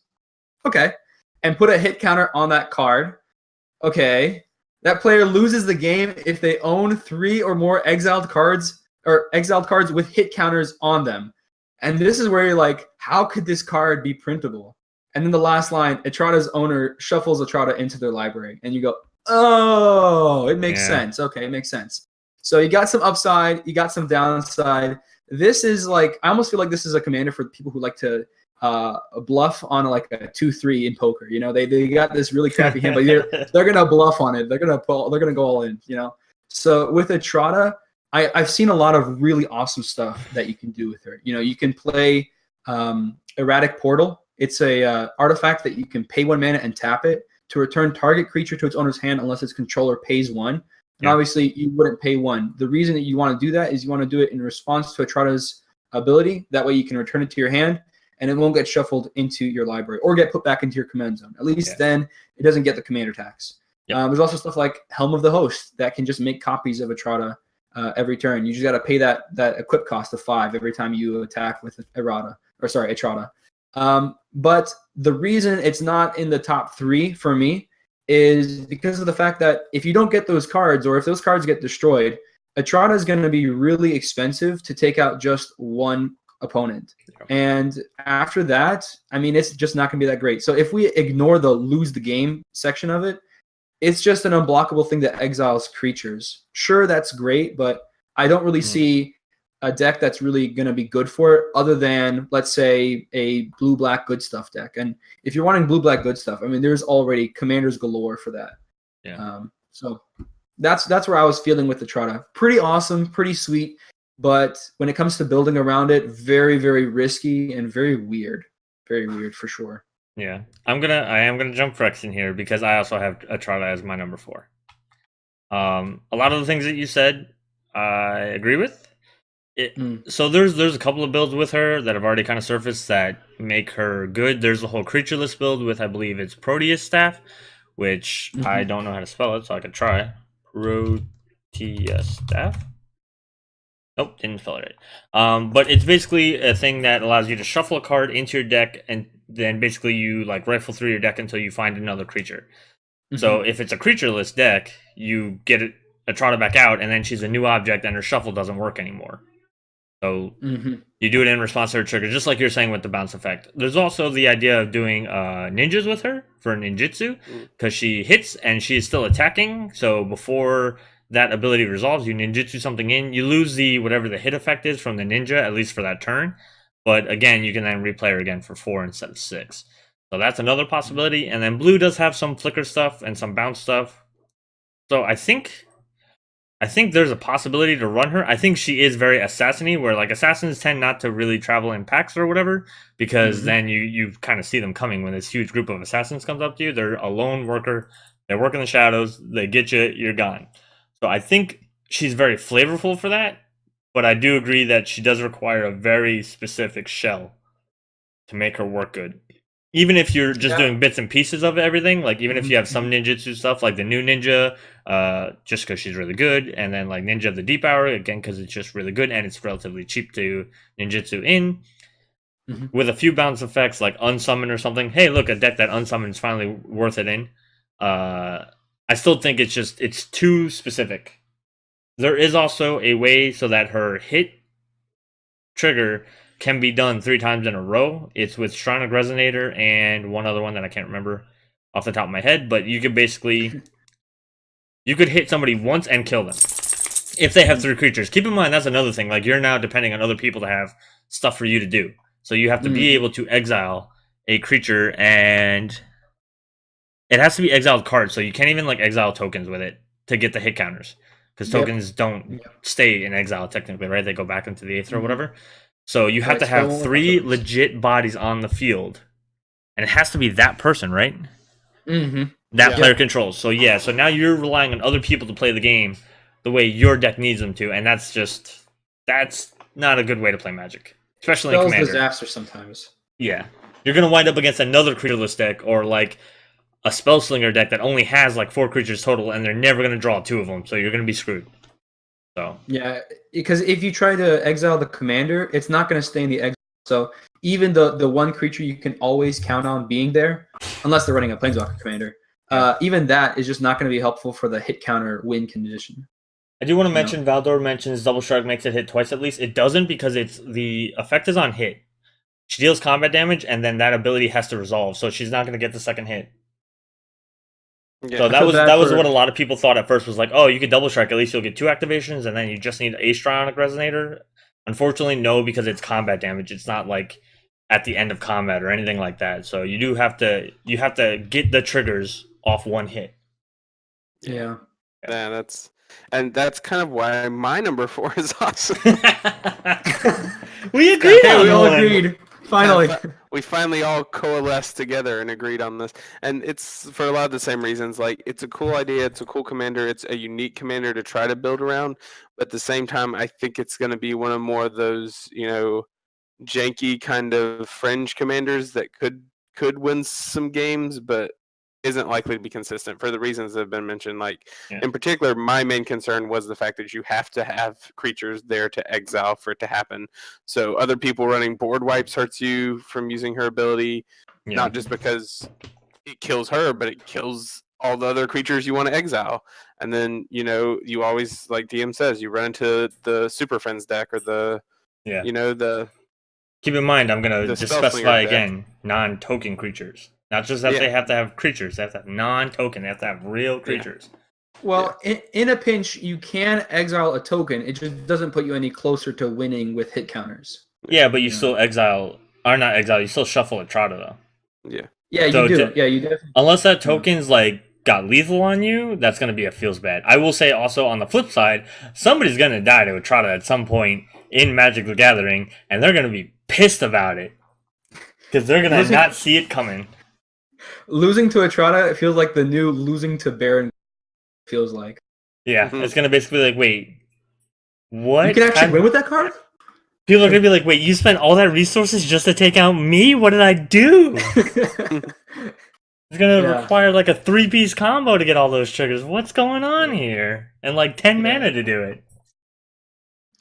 Okay. And put a hit counter on that card. Okay. That player loses the game if they own 3 or more exiled cards or exiled cards with hit counters on them. And this is where you're like, how could this card be printable? And then the last line, Etrada's owner shuffles Etrada into their library. And you go, oh, it makes sense. Okay, it makes sense. So you got some upside, you got some downside. This is like, I almost feel like this is a commander for people who like to bluff on like a 2-3 in poker. You know, they got this really crappy hand, but they're gonna bluff on it. They're gonna go all in. You know, so with Etrada, I've seen a lot of really awesome stuff that you can do with her. You know, you can play Erratic Portal. It's a artifact that you can pay 1 mana and tap it to return target creature to its owner's hand unless its controller pays 1. And obviously, you wouldn't pay 1. The reason that you want to do that is you want to do it in response to Etrada's ability. That way you can return it to your hand, and it won't get shuffled into your library or get put back into your command zone. At least then it doesn't get the commander tax. There's also stuff like Helm of the Host that can just make copies of Etrada every turn. You just got to pay that equip cost of 5 every time you attack with Etrada. But the reason it's not in the top 3 for me is because of the fact that if you don't get those cards, or if those cards get destroyed, Etrada is going to be really expensive to take out just one opponent. And after that, I mean, it's just not going to be that great. So if we ignore the lose the game section of it, it's just an unblockable thing that exiles creatures. Sure, that's great, but I don't really see a deck that's really going to be good for it other than, let's say, a blue-black good stuff deck. And if you're wanting blue-black good stuff, I mean, there's already commanders galore for that. So that's where I was feeling with the Etrada. Pretty awesome, pretty sweet, but when it comes to building around it, very, very risky and very weird. Very weird for sure. Yeah, I am gonna jump Phyrexian here because I also have Etrada as my number 4. A lot of the things that you said, I agree with. So there's a couple of builds with her that have already kind of surfaced that make her good. There's a whole creatureless build with, I believe it's Proteus Staff, which I don't know how to spell it, so I could try. Proteus Staff. Nope, didn't spell it right. But it's basically a thing that allows you to shuffle a card into your deck, and then basically you like rifle through your deck until you find another creature. So if it's a creatureless deck, you get Etrada back out, and then she's a new object, and her shuffle doesn't work anymore. So you do it in response to her trigger, just like you're saying with the bounce effect. There's also the idea of doing ninjas with her for ninjutsu, because she hits and she is still attacking. So before that ability resolves, you ninjutsu something in. You lose the whatever the hit effect is from the ninja, at least for that turn. But again, you can then replay her again for 4 instead of 6. So that's another possibility. And then blue does have some flicker stuff and some bounce stuff. So I think there's a possibility to run her. I think she is very assassin-y, where like assassins tend not to really travel in packs or whatever, because then you kind of see them coming when this huge group of assassins comes up to you. They're a lone worker. They work in the shadows. They get you. You're gone. So I think she's very flavorful for that, but I do agree that she does require a very specific shell to make her work good. Even if you're just doing bits and pieces of everything, like even if you have some ninjutsu stuff, like the new ninja, just because she's really good, and then like Ninja of the Deep Hour, again, because it's just really good and it's relatively cheap to ninjutsu in, with a few bounce effects like unsummon or something. Hey, look, a deck that unsummon is finally worth it in. I still think it's too specific. There is also a way so that her hit trigger can be done 3 times in a row. It's with Shrine of Resonator and one other one that I can't remember off the top of my head, but you could basically you could hit somebody once and kill them if they have 3 creatures. Keep in mind, that's another thing. Like, you're now depending on other people to have stuff for you to do. So you have to be able to exile a creature, and it has to be exiled cards, so you can't even like exile tokens with it to get the hit counters, because tokens don't stay in exile technically, right? They go back into the Aether or whatever. So you have to have 3 legit bodies on the field, and it has to be that person, right? That player controls. So so now you're relying on other people to play the game the way your deck needs them to, and that's not a good way to play Magic, especially in Commander. Disaster sometimes. Yeah, you're gonna wind up against another creatureless deck, or like a Spellslinger deck that only has like 4 creatures total, and they're never gonna draw 2 of them, so you're gonna be screwed. So yeah, because if you try to exile the commander, it's not going to stay in the exile. So even the one creature you can always count on being there, unless they're running a Planeswalker commander, even that is just not going to be helpful for the hit counter win condition. I do want to mention Valdor mentions double strike makes it hit twice at least. It doesn't because it's the effect is on hit. She deals combat damage, and then that ability has to resolve, so she's not going to get the second hit. Yeah. So that was what a lot of people thought at first was like, oh, you could double strike, at least you'll get 2 activations, and then you just need a Strionic Resonator. Unfortunately, no, because it's combat damage. It's not like at the end of combat or anything like that. So you have to get the triggers off one hit. Yeah. Yeah, that's kind of why my number 4 is awesome. We agreed. Yeah, we all agreed. Finally, we finally all coalesced together and agreed on this, and it's for a lot of the same reasons. Like, it's a cool idea, it's a cool commander, it's a unique commander to try to build around. But at the same time, I think it's going to be one of more of those, janky kind of fringe commanders that could win some games, but isn't likely to be consistent for the reasons that have been mentioned. Like, in particular, my main concern was the fact that you have to have creatures there to exile for it to happen. So other people running board wipes hurts you from using her ability, not just because it kills her, but it kills all the other creatures you want to exile. And then, you always, like DM says, you run into the Super Friends deck or the. Keep in mind, I'm going to just specify again, non-token creatures. Not just that they have to have creatures, they have to have non-token, they have to have real creatures. Well, in a pinch, you can exile a token. It just doesn't put you any closer to winning with hit counters. Yeah, but you still you still shuffle a Trotta, though. Yeah. Yeah, you do. Yeah, you definitely. Unless that token's, got lethal on you, that's going to be a feels bad. I will say also, on the flip side, somebody's going to die to a Trotta at some point in Magic the Gathering, and they're going to be pissed about it. Because they're going to not see it coming. Losing to a Trotta, it feels like the new losing to Baron feels like. Yeah, it's going to basically be like, wait, what? You can actually win with that card? People are going to be like, wait, you spent all that resources just to take out me? What did I do? It's going to require a 3-piece combo to get all those triggers. What's going on here? And 10 mana to do it.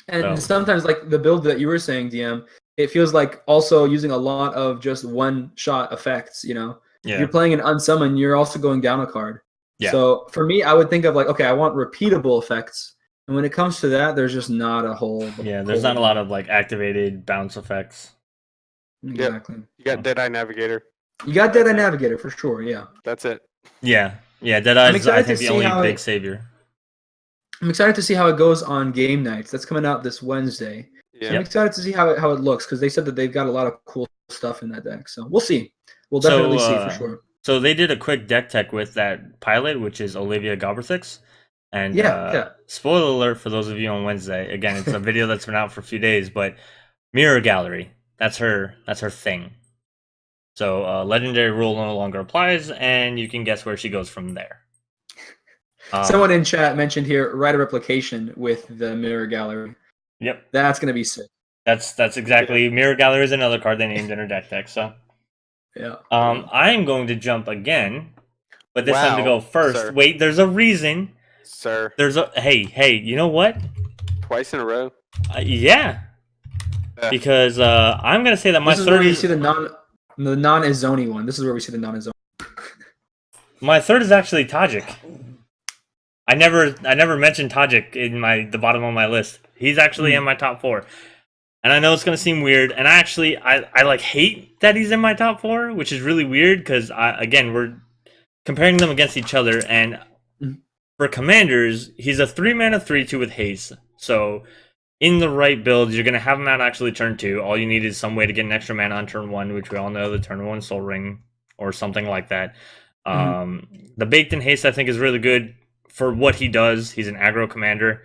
And sometimes, the build that you were saying, DM, it feels like also using a lot of just one-shot effects, Yeah. You're playing an unsummon, you're also going down a card. Yeah. So for me, I would think of I want repeatable effects. And when it comes to that, there's just not a whole... Yeah, there's not a lot of activated bounce effects. Exactly. Yep. You got Deadeye Navigator. You got Deadeye Navigator for sure, yeah. That's it. Yeah. Yeah, Deadeye is, I think, the only big savior. I'm excited to see how it goes on game nights. That's coming out this Wednesday. Yeah. I'm excited to see how it looks, because they said that they've got a lot of cool stuff in that deck. So we'll see. We'll definitely see for sure. So they did a quick deck tech with that pilot, which is Olivia Goberthix. And spoiler alert for those of you on Wednesday. Again, it's a video that's been out for a few days, but Mirror Gallery. That's her thing. So legendary rule no longer applies, and you can guess where she goes from there. Someone in chat mentioned here, write a replication with the Mirror Gallery. Yep. That's gonna be sick. That's exactly Mirror Gallery is another card they named in her deck tech, so. Yeah. I am going to jump again, but this time to go first. Sir. Wait, there's a reason. Sir. There's a hey, you know what? Twice in a row. Yeah. Because I'm gonna say that my third. This is where we see the non-Izoni one. This is where we see the non-Izoni. My third is actually Tajik. I never mentioned Tajik in the bottom of my list. He's actually in my top 4. And I know it's going to seem weird, and I hate that he's in my top 4, which is really weird because, again, we're comparing them against each other, and for commanders, he's a 3-mana 3/2 with haste. So in the right build, you're going to have him out actually turn 2. All you need is some way to get an extra mana on turn 1, which we all know, the turn 1 Soul Ring or something like that. The Baked in Haste, I think, is really good for what he does. He's an aggro commander.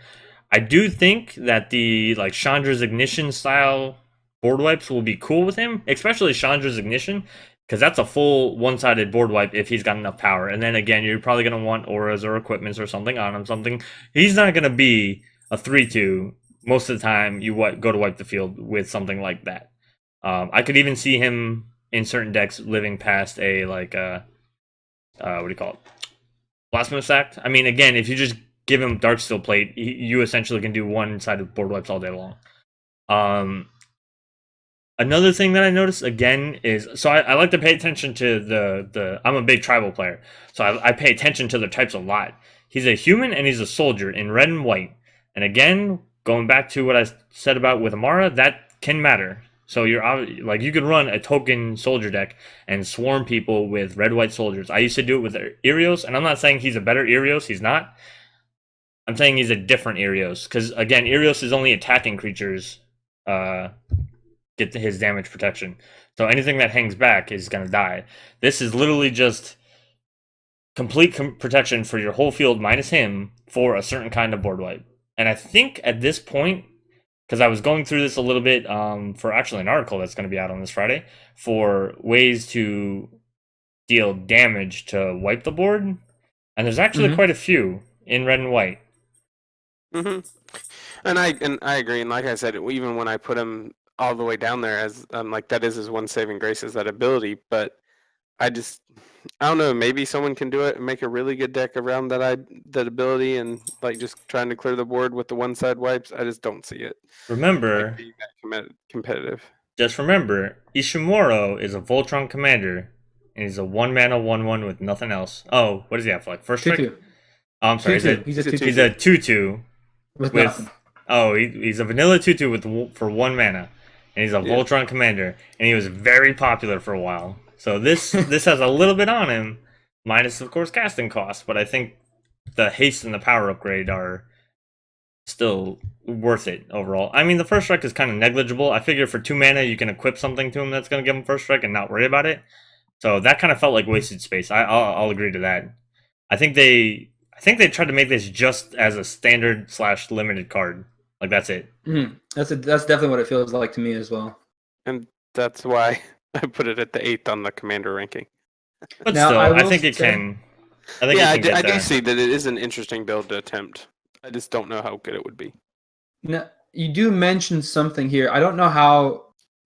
I do think that the Chandra's Ignition style board wipes will be cool with him, especially Chandra's Ignition, because that's a full one-sided board wipe if he's got enough power. And then again, you're probably going to want auras or equipments or something on him. He's not going to be a 3/2 most of the time. You go to wipe the field with something like that. I could even see him in certain decks living past a what do you call it? Blasphemous Act. I mean, again, if you just give him Darksteel Plate, you essentially can do one-sided board wipes all day long. Another thing that I noticed, again, is... So I like to pay attention to the... I'm a big tribal player, so I pay attention to their types a lot. He's a human and he's a soldier in red and white. And again, going back to what I said about with Amara, that can matter. So like you could run a token soldier deck and swarm people with red-white soldiers. I used to do it with Irios, and I'm not saying he's a better Irios. He's not. I'm saying he's a different Irios because again, Irios is only attacking creatures get his damage protection. So anything that hangs back is gonna die. This is literally just complete protection for your whole field minus him for a certain kind of board wipe. And I think at this point, because I was going through this a little bit for actually an article that's going to be out on this Friday for ways to deal damage to wipe the board, and there's actually quite a few in red and white. And I agree. And like I said, even when I put him all the way down there as like that is his one saving grace is that ability, but I don't know, maybe someone can do it and make a really good deck around that ability and like just trying to clear the board with the one side wipes. I just don't see it. Remember, competitive. Just remember, Ishimuro is a Voltron commander and he's a 1-mana 1/1 with nothing else. Oh, what does he have for like first strike? 2/2. Oh, I'm sorry, He's a 2/2. He's a 2/2 with nothing. Oh, he's a vanilla 2/2 for 1 mana. And he's a Voltron commander, and he was very popular for a while. So this has a little bit on him, minus of course casting costs. But I think the haste and the power upgrade are still worth it overall. I mean, the first strike is kind of negligible. I figure for 2 mana you can equip something to him that's going to give him first strike and not worry about it. So that kind of felt like wasted space. I'll agree to that. I think they tried to make this just as a standard / limited card. Like that's it. That's definitely what it feels like to me as well. And that's why I put it at the 8th on the commander ranking. But now, still, I think it can. I do see that it is an interesting build to attempt. I just don't know how good it would be. Now, you do mention something here. I don't know how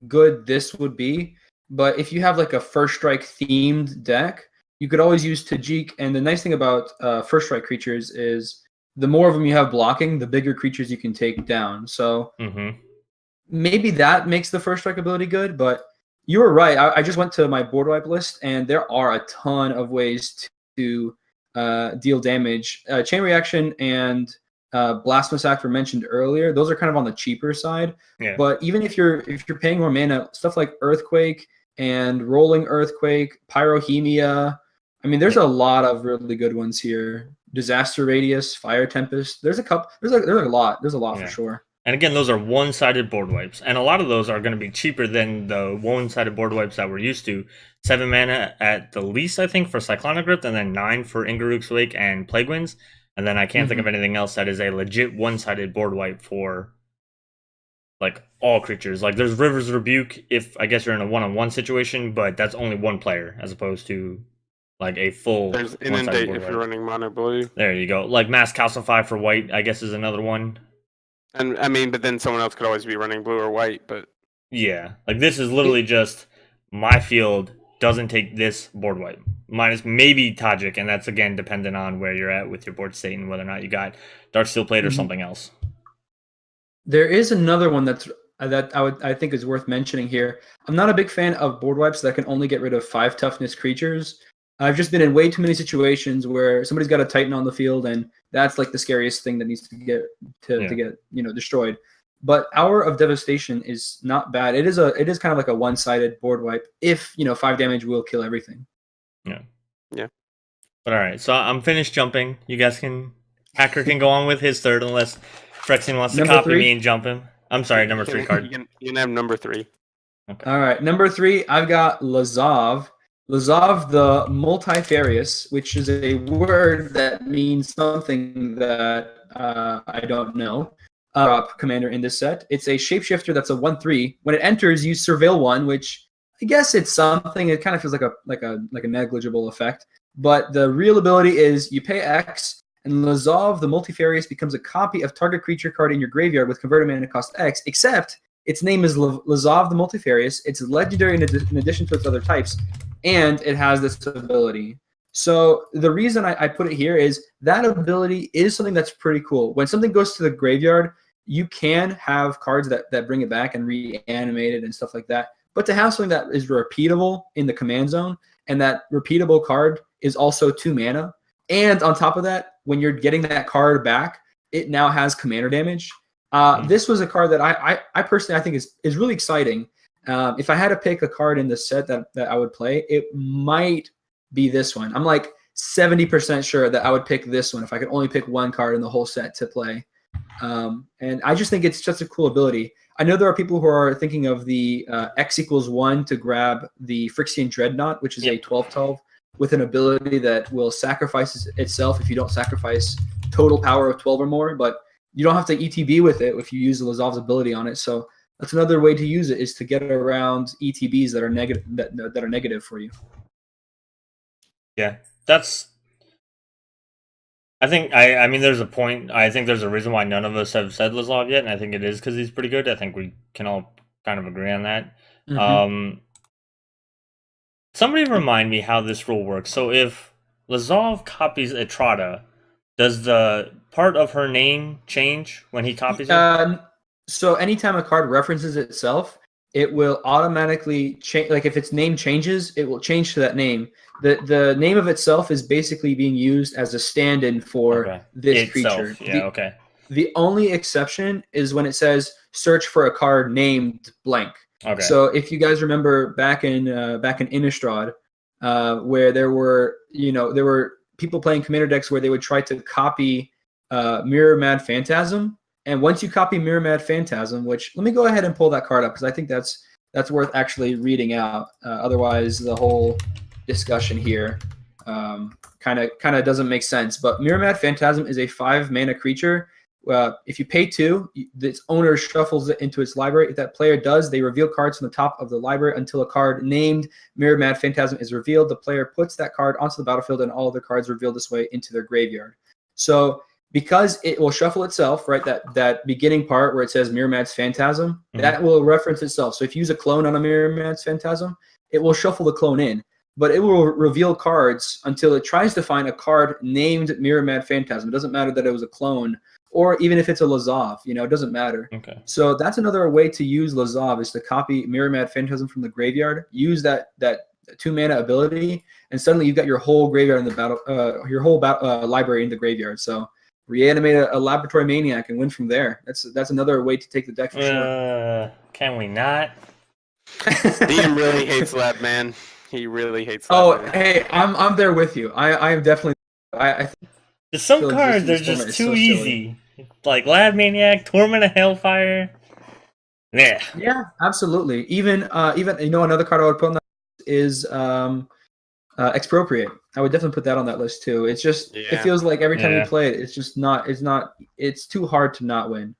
good this would be, but if you have like a first strike themed deck, you could always use Tajik. And the nice thing about first strike creatures is the more of them you have blocking, the bigger creatures you can take down. So maybe that makes the first strike ability good, but you were right. I just went to my board wipe list, and there are a ton of ways to deal damage. Chain Reaction and Blasphemous Act were mentioned earlier. Those are kind of on the cheaper side. Yeah. But even if you're paying more mana, stuff like Earthquake and Rolling Earthquake, Pyrohemia, I mean, there's a lot of really good ones here. Disaster Radius, Fire Tempest. There's a couple. There's a lot. There's a lot for sure. And again, those are one-sided board wipes, and a lot of those are going to be cheaper than the one-sided board wipes that we're used to. 7 mana at the least, I think, for Cyclonic Rift, and then 9 for Ingaruk's Wake and Plague Winds. And then I can't think of anything else that is a legit one-sided board wipe for like all creatures. Like there's River's Rebuke if I guess you're in a one-on-one situation, but that's only one player as opposed to like a full. There's Inundate if you're running mono blue. There you go. Like Mass Calcify for white, I guess, is another one. And I mean, but then someone else could always be running blue or white. But yeah, like this is literally just my field doesn't take this board wipe minus maybe Tajik, and that's again dependent on where you're at with your board state and whether or not you got Dark Steel Plate or something else. There is another one that I think is worth mentioning here. I'm not a big fan of board wipes that can only get rid of 5 toughness creatures. I've just been in way too many situations where somebody's got a Titan on the field, and that's like the scariest thing that needs to get destroyed. But Hour of Devastation is not bad. It is kind of like a one-sided board wipe. If 5 damage will kill everything. Yeah. But all right, so I'm finished jumping. You guys Hacker can go on with his third unless Phyrexian wants to copy me and jump him. I'm sorry, number 3 card. You can have number 3. Okay. All right, number 3. I've got Lazav. Lazav the Multifarious, which is a word that means something that I don't know. Commander in this set. It's a shapeshifter that's a 1/3. When it enters, you surveil 1, which I guess it's something. It kind of feels like a negligible effect. But the real ability is you pay X, and Lazav the Multifarious becomes a copy of target creature card in your graveyard with converted mana cost X, except its name is Lazav the Multifarious. It's legendary in addition to its other types, and it has this ability. So the reason I put it here is that ability is something that's pretty cool. When something goes to the graveyard, you can have cards that bring it back and reanimate it and stuff like that. But to have something that is repeatable in the command zone, and that repeatable card is also 2 mana, and on top of that, when you're getting that card back, it now has commander damage. This was a card that I personally I think is really exciting. If I had to pick a card in the set that I would play, it might be this one. I'm like 70% sure that I would pick this one if I could only pick one card in the whole set to play. And I just think it's such a cool ability. I know there are people who are thinking of the X=1 to grab the Phyrexian Dreadnought, which is a 12/12 with an ability that will sacrifice itself if you don't sacrifice total power of 12 or more. But you don't have to ETB with it if you use the Lazav's ability on it. So that's another way to use it, is to get around ETBs that are negative that are negative for you. Yeah, that's. I mean, there's a point. I think there's a reason why none of us have said Lazav yet, and I think it is because he's pretty good. I think we can all kind of agree on that. Mm-hmm. Somebody remind me how this rule works. So if Lazav copies Etrata, does the part of her name change when he copies it? So anytime a card references itself, it will automatically change. Like if its name changes, it will change to that name. The name of itself is basically being used as a stand-in for this creature. Yeah, okay. The only exception is when it says search for a card named blank. Okay. So if you guys remember back in Innistrad, where there were people playing commander decks where they would try to copy Mirror Mad Phantasm. And once you copy Mirror Mad Phantasm, which let me go ahead and pull that card up because I think that's worth actually reading out. Otherwise, the whole discussion here kind of doesn't make sense. But Mirror Mad Phantasm is a 5-mana creature. If you pay 2, its owner shuffles it into its library. If that player does, they reveal cards from the top of the library until a card named Mirror Mad Phantasm is revealed. The player puts that card onto the battlefield, and all of the cards revealed this way into their graveyard. So because it will shuffle itself, right? That beginning part where it says Mirror Mad's Phantasm, that will reference itself. So if you use a clone on a Mirror Mad's Phantasm, it will shuffle the clone in. But it will reveal cards until it tries to find a card named Mirror Mad Phantasm. It doesn't matter that it was a clone, or even if it's a Lazav, it doesn't matter. Okay. So that's another way to use Lazav, is to copy Mirror Mad Phantasm from the graveyard, use that 2-mana ability, and suddenly you've got your whole graveyard in the battle, your whole library in the graveyard. So reanimate a Laboratory Maniac and win from there. That's another way to take the deck for sure. Can we not? DM really hates Lab, man. He really hates Lab. Oh, hey, I'm there with you. I am definitely. I There's some cards that are just too easy. Like Lab Maniac, Torment of Hellfire. Yeah. Yeah, absolutely. Even another card I would put on that is Expropriate. I would definitely put that on that list too. It's just it feels like every time you play it, it's too hard to not win.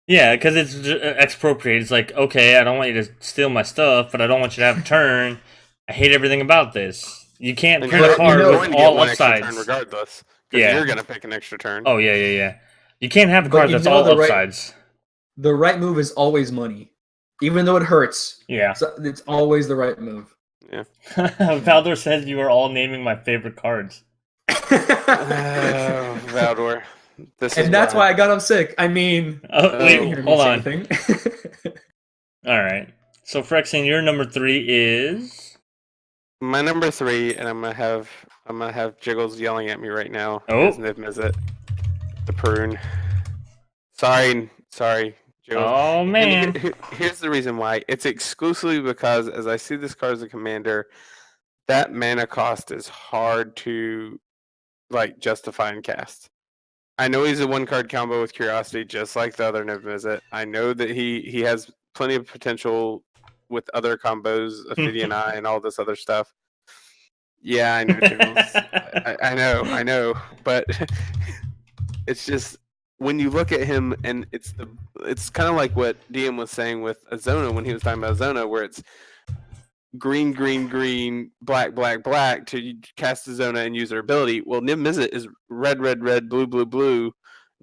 Yeah, because it's Expropriate. It's like, okay, I don't want you to steal my stuff, but I don't want you to have a turn. I hate everything about this. You can't print a card with all upsides. Regardless, because you're gonna pick an extra turn. Oh yeah. You can't have a card that's all upsides. The right move is always money, even though it hurts. Yeah, it's always the right move. Yeah. Valdor says you are all naming my favorite cards. Valdor. That's why I got him sick. I mean, wait, hold on. All right. So, Phyrexian, your number 3 is my number 3, and I'm gonna have Jiggles yelling at me right now. Oh, niv-mizzet, the prune. Sorry, Jiggles. Oh man. Here's the reason why. It's exclusively because as I see this card as a commander, that mana cost is hard to justify and cast. I know he's a 1-card combo with Curiosity, just like the other niv-mizzet. I know that he has plenty of potential with other combos, Ophidian Eye, and all this other stuff. Yeah, I know, Jiggles. I know, but it's just when you look at him, and it's kind of like what DM was saying with Azona when he was talking about Azona, where it's green, black to cast Azona and use their ability. Well, niv-mizzet is red, blue,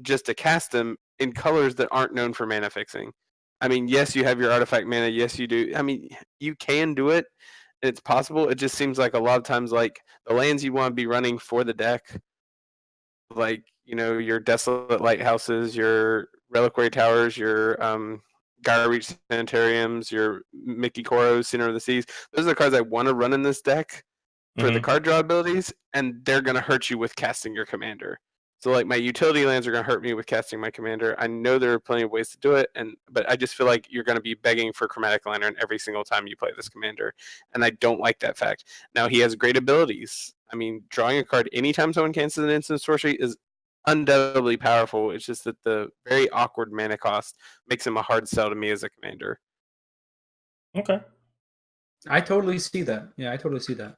just to cast them in colors that aren't known for mana fixing. I mean, yes, you have your artifact mana. Yes, you do. I mean, you can do it. It's possible. It just seems like a lot of times, like the lands you want to be running for the deck, like your Desolate Lighthouses, your Reliquary Towers, your Gyre Reach Sanitariums, your Mickey Koros, Center of the Seas. Those are the cards I want to run in this deck for the card draw abilities, and they're going to hurt you with casting your commander. So like my utility lands are going to hurt me with casting my commander. I know there are plenty of ways to do it, but I just feel like you're going to be begging for Chromatic Lantern every single time you play this commander, and I don't like that fact. Now he has great abilities. I mean, drawing a card anytime someone cancels an instant sorcery is undoubtedly powerful. It's just that the very awkward mana cost makes him a hard sell to me as a commander. Okay. I totally see that. Yeah, I totally see that.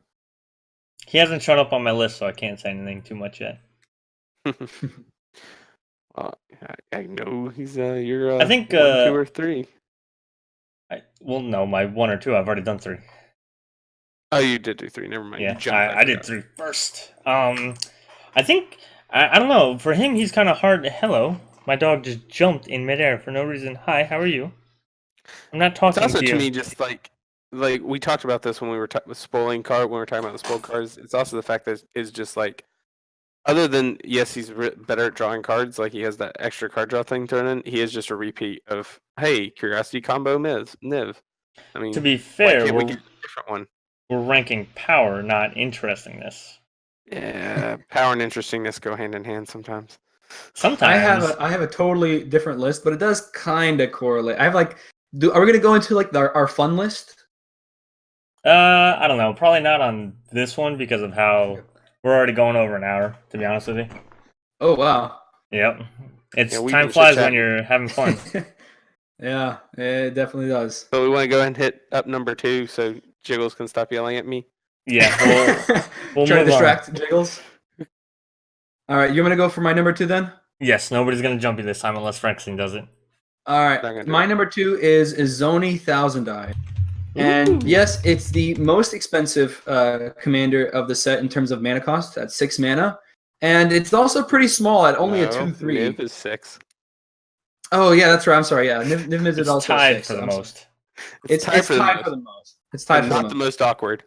He hasn't shown up on my list, so I can't say anything too much yet. I know he's you're I think 1, 2, or 3. No, my 1 or 2. I've already done 3. Oh, you did do 3. Never mind. Yeah, I did 3 first. I think I don't know. For him, he's kind of hard. Hello, my dog just jumped in midair for no reason. Hi, how are you? I'm not talking it's also to you. To me just like we talked about this when we were spoiling card when we were talking about the spoiled cards. It's also the fact that it's just like, other than yes, he's better at drawing cards. Like he has that extra card draw thing thrown in. He is just a repeat of hey, Curiosity combo Niv. I mean, to be fair, why can't we get a different one? We're ranking power, not interestingness. Yeah, power and interestingness go hand in hand sometimes. Sometimes I have a totally different list, but it does kind of correlate. I have like, are we gonna go into like our fun list? I don't know. Probably not on this one because of how we're already going over an hour. To be honest with you. Oh wow. Yep. It's Yeah, time flies when you're having fun. Yeah, it definitely does. So we want to go ahead and hit up number 2 so Jiggles can stop yelling at me. Yeah, we'll try to move distract on. Jiggles. All right, you want me to go for my number 2 then? Yes, nobody's gonna jump you this time unless Phyrexian does it. All right, my number 2 is Zoni Thousand Eye. And yes, it's the most expensive commander of the set in terms of mana cost at 6 mana. And it's also pretty small at only a 2/3. Niv is 6. Oh, yeah, that's right. I'm sorry. Yeah, niv-mizzet It's also tied 6. for the most. It's tied for the most. It's tied for not the most awkward.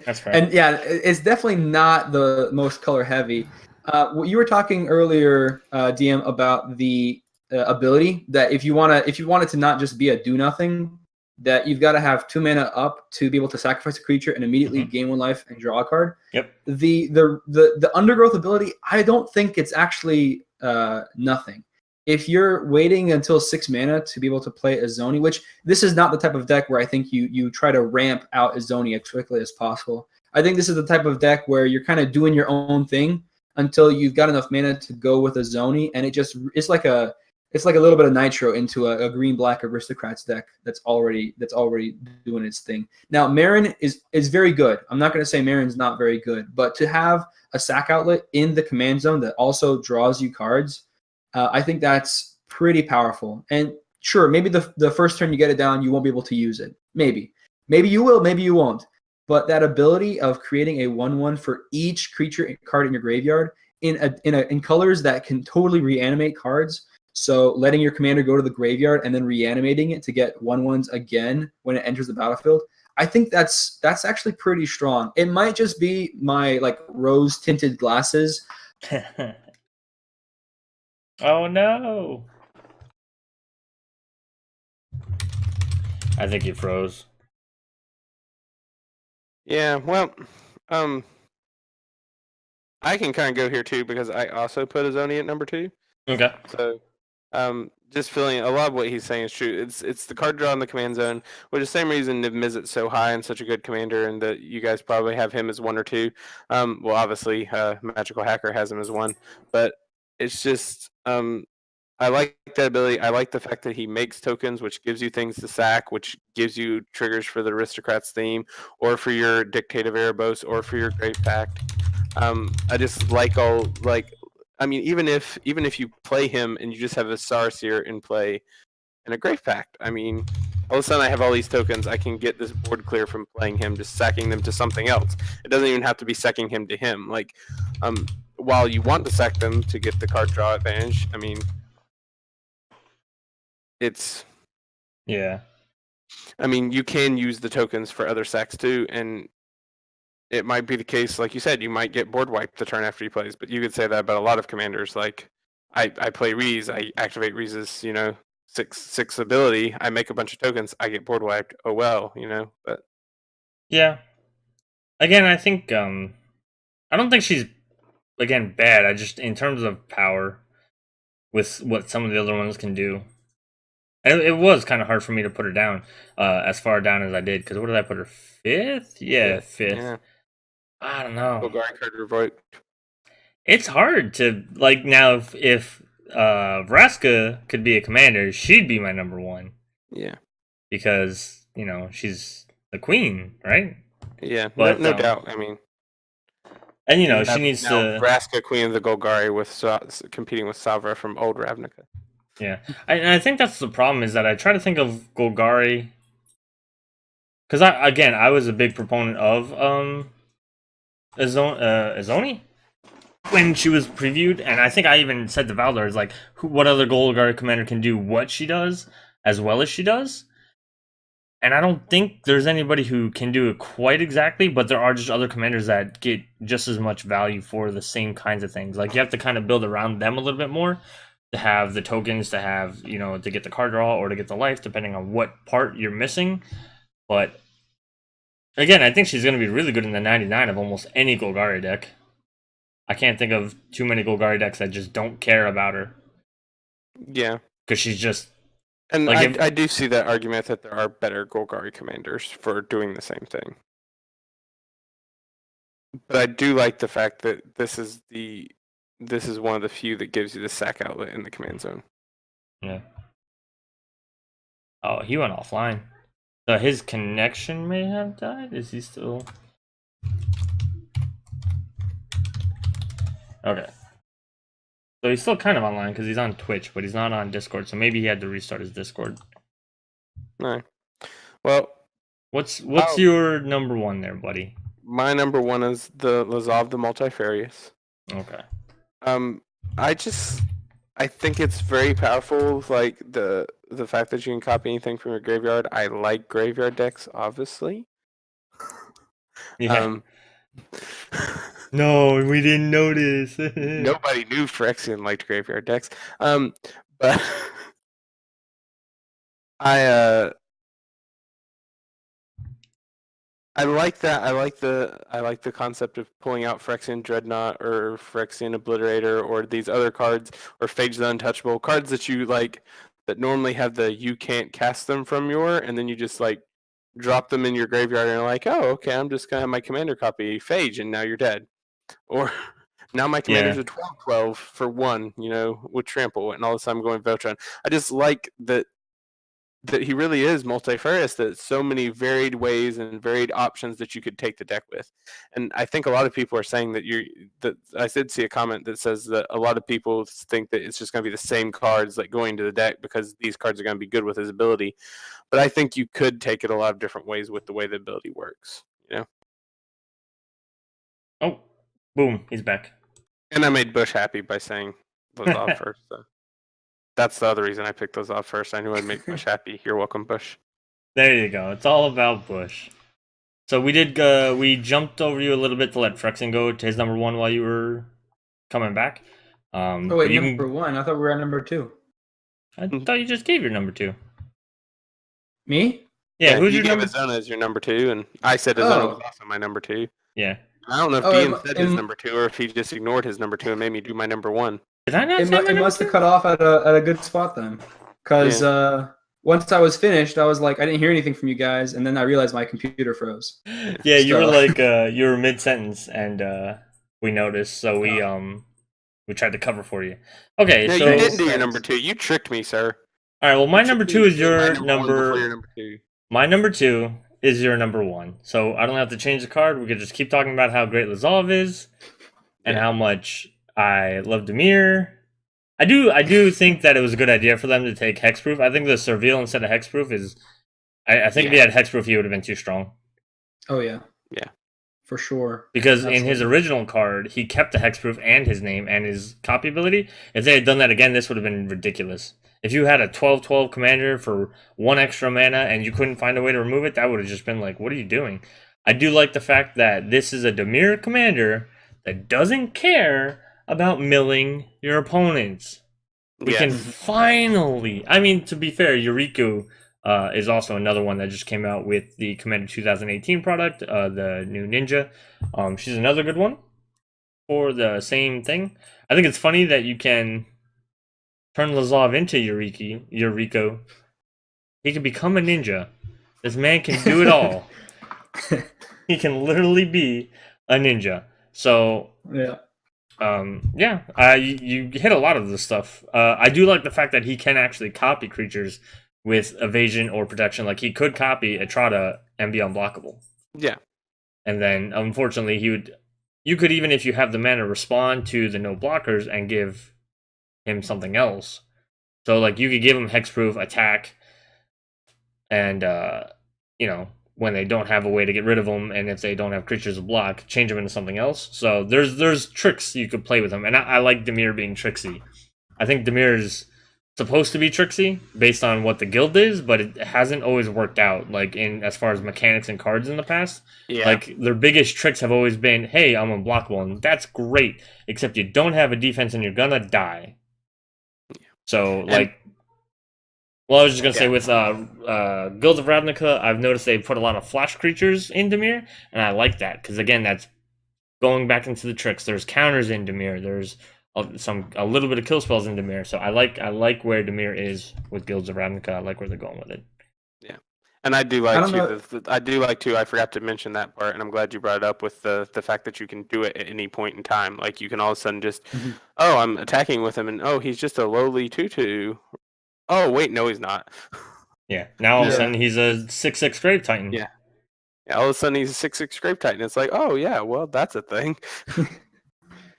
That's right. And yeah, it's definitely not the most color heavy. What you were talking earlier, DM, about the ability that if you want it to not just be a do nothing, that you've got to have 2 mana up to be able to sacrifice a creature and immediately gain 1 life and draw a card. Yep. The undergrowth ability, I don't think it's actually nothing. If you're waiting until 6 mana to be able to play Zoni, which this is not the type of deck where I think you try to ramp out Zoni as quickly as possible. I think this is the type of deck where you're kind of doing your own thing until you've got enough mana to go with Zoni, and it's like a little bit of nitro into a green-black aristocrats deck that's already doing its thing. Now, Marin is very good. I'm not going to say Marin's not very good, but to have a sack outlet in the command zone that also draws you cards, I think that's pretty powerful. And sure, maybe the first turn you get it down, you won't be able to use it. Maybe you will, maybe you won't. But that ability of creating a 1/1 for each creature card in your graveyard in colors that can totally reanimate cards. So letting your commander go to the graveyard and then reanimating it to get 1/1s again when it enters the battlefield, I think that's actually pretty strong. It might just be my like rose tinted glasses. Oh no! I think you froze. Yeah, well, I can kind of go here too because I also put Zoni at number 2. Okay. So, just feeling a lot of what he's saying is true. It's the card draw in the command zone, which is the same reason niv-mizzet's so high and such a good commander, and that you guys probably have him as 1 or 2. Well, obviously, Magical Hacker has him as 1, but it's just I like that ability. I like the fact that he makes tokens, which gives you things to sack, which gives you triggers for the Aristocrats theme, or for your Dictative Erebos, or for your Grave Pact. I just like I mean, even if you play him and you just have a Sarseer in play and a Grave Pact, I mean, all of a sudden I have all these tokens. I can get this board clear from playing him, just sacking them to something else. It doesn't even have to be sacking him to him. Like, while you want to sack them to get the card draw advantage, I mean, it's I mean, you can use the tokens for other sacks too, and it might be the case, like you said, you might get board wiped the turn after he plays, but you could say that about a lot of commanders. Like, I play Reese, I activate Reese's, 6 ability, I make a bunch of tokens, I get board wiped. Oh well, but yeah. Again, I think I don't think she's again, bad. I just, in terms of power, with what some of the other ones can do, and it was kind of hard for me to put her down as far down as I did. Because what did I put her? Fifth? Yeah, fifth. Yeah. I don't know. Golgari card revoked. It's hard to like now. If Vraska could be a commander, she'd be my number one. Yeah. Because she's the queen, right? Yeah. But, no doubt. I mean, and you she have needs now to. Vraska, Queen of the Golgari, with competing with Savra from old Ravnica. Yeah, and I think that's the problem, is that I try to think of Golgari, because I was a big proponent of Azoni when she was previewed, and I think I even said to Valdor, is like, what other Golgari commander can do what she does as well as she does? And I don't think there's anybody who can do it quite exactly, but there are just other commanders that get just as much value for the same kinds of things. Like, you have to kind of build around them a little bit more to have the tokens, to have, to get the card draw or to get the life, depending on what part you're missing. But again, I think she's going to be really good in the 99 of almost any Golgari deck. I can't think of too many Golgari decks that just don't care about her. Yeah. Because she's just... And like, I do see that argument that there are better Golgari commanders for doing the same thing. But I do like the fact that this is one of the few that gives you the sack outlet in the command zone. Yeah. Oh, he went offline. So his connection may have died? Is he still... Okay. So he's still kind of online because he's on Twitch, but he's not on Discord. So maybe he had to restart his Discord. No. Well, what's your number one there, buddy? My number one is the Lazav the Multifarious. Okay. I think it's very powerful. Like the fact that you can copy anything from your graveyard. I like graveyard decks, obviously. Yeah. No, we didn't notice. Nobody knew Phyrexian liked graveyard decks. But I like that. I like the concept of pulling out Phyrexian Dreadnought or Phyrexian Obliterator or these other cards, or Phage the Untouchable, cards that you like that normally have the you can't cast them from your, and then you just like drop them in your graveyard and you're like, oh, okay, I'm just gonna have my commander copy Phage, and now you're dead. Or now my commander's a 12/12 for 1, with trample, and all of a sudden I'm going Veltron. I just like that he really is multifarious, that so many varied ways and varied options that you could take the deck with. And I think a lot of people are saying that I did see a comment that says that a lot of people think that it's just going to be the same cards like going to the deck because these cards are going to be good with his ability. But I think you could take it a lot of different ways with the way the ability works, Oh, boom, he's back. And I made Bush happy by saying Lazav first. So. That's the other reason I picked Lazav first. I knew I'd make Bush happy. You're welcome, Bush. There you go. It's all about Bush. So we jumped over you a little bit to let Phyrexian go to his number one while you were coming back. Number one? I thought we were at number two. I thought you just gave your number two. Me? Yeah, who's you your number? Azona as your number two, and I said Azona was also my number two. Yeah. I don't know if Dean said his number two or if he just ignored his number two and made me do my number one. Did I not say it must have cut off at a good spot then, because once I was finished, I was like, I didn't hear anything from you guys, and then I realized my computer froze. Yeah, you were like you were mid sentence, and we noticed, so we tried to cover for you. Okay, no, so you didn't do your number two. You tricked me, sir. All right, well, my number two is your number. My number two is your number one, so I don't have to change the card. We could just keep talking about how great Lazav is, and how much I love Dimir. I do think that it was a good idea for them to take Hexproof. I think the Surveil instead of Hexproof is... I think if he had Hexproof, he would have been too strong. Oh, yeah. Yeah. For sure. Because in his original card, he kept the Hexproof and his name and his copy ability. If they had done that again, this would have been ridiculous. If you had a 12/12 commander for 1 extra mana and you couldn't find a way to remove it, that would have just been like, what are you doing? I do like the fact that this is a Dimir commander that doesn't care about milling your opponents. We can finally... I mean, to be fair, Yuriko is also another one that just came out with the Commander 2018 product, the new Ninja. She's another good one. for the same thing. I think it's funny that you can turn Lazav into Yuriko. He can become a ninja. This man can do it all. He can literally be a ninja. So Yeah. You hit a lot of this stuff. I do like the fact that he can actually copy creatures with evasion or protection. Like he could copy Etrata and be unblockable. Yeah. And then unfortunately you could, even if you have the mana, respond to the no blockers and give him something else. So like you could give him hexproof attack, and when they don't have a way to get rid of them, and if they don't have creatures to block, change them into something else. So there's tricks you could play with them, and I like Dimir being tricksy. I think Dimir is supposed to be tricksy based on what the guild is, but it hasn't always worked out. Like in as far as mechanics and cards in the past, like their biggest tricks have always been, "Hey, I'm unblockable," and that's great, except you don't have a defense and you're gonna die. So like. Well, I was just going to say, with Guilds of Ravnica, I've noticed they put a lot of flash creatures in Dimir, and I like that, because again, that's going back into the tricks. There's counters in Dimir, there's a little bit of kill spells in Dimir, so I like where Dimir is with Guilds of Ravnica. I like where they're going with it. Yeah, and I do like too, I forgot to mention that part, and I'm glad you brought it up with the fact that you can do it at any point in time. Like, you can all of a sudden just, oh, I'm attacking with him, and oh, he's just a lowly 2/2. Oh, wait, no, he's not. Yeah, now all of a sudden he's a 6/6 Grave Titan. Yeah, all of a sudden he's a 6/6 Grave Titan. It's like, oh, yeah, well, that's a thing.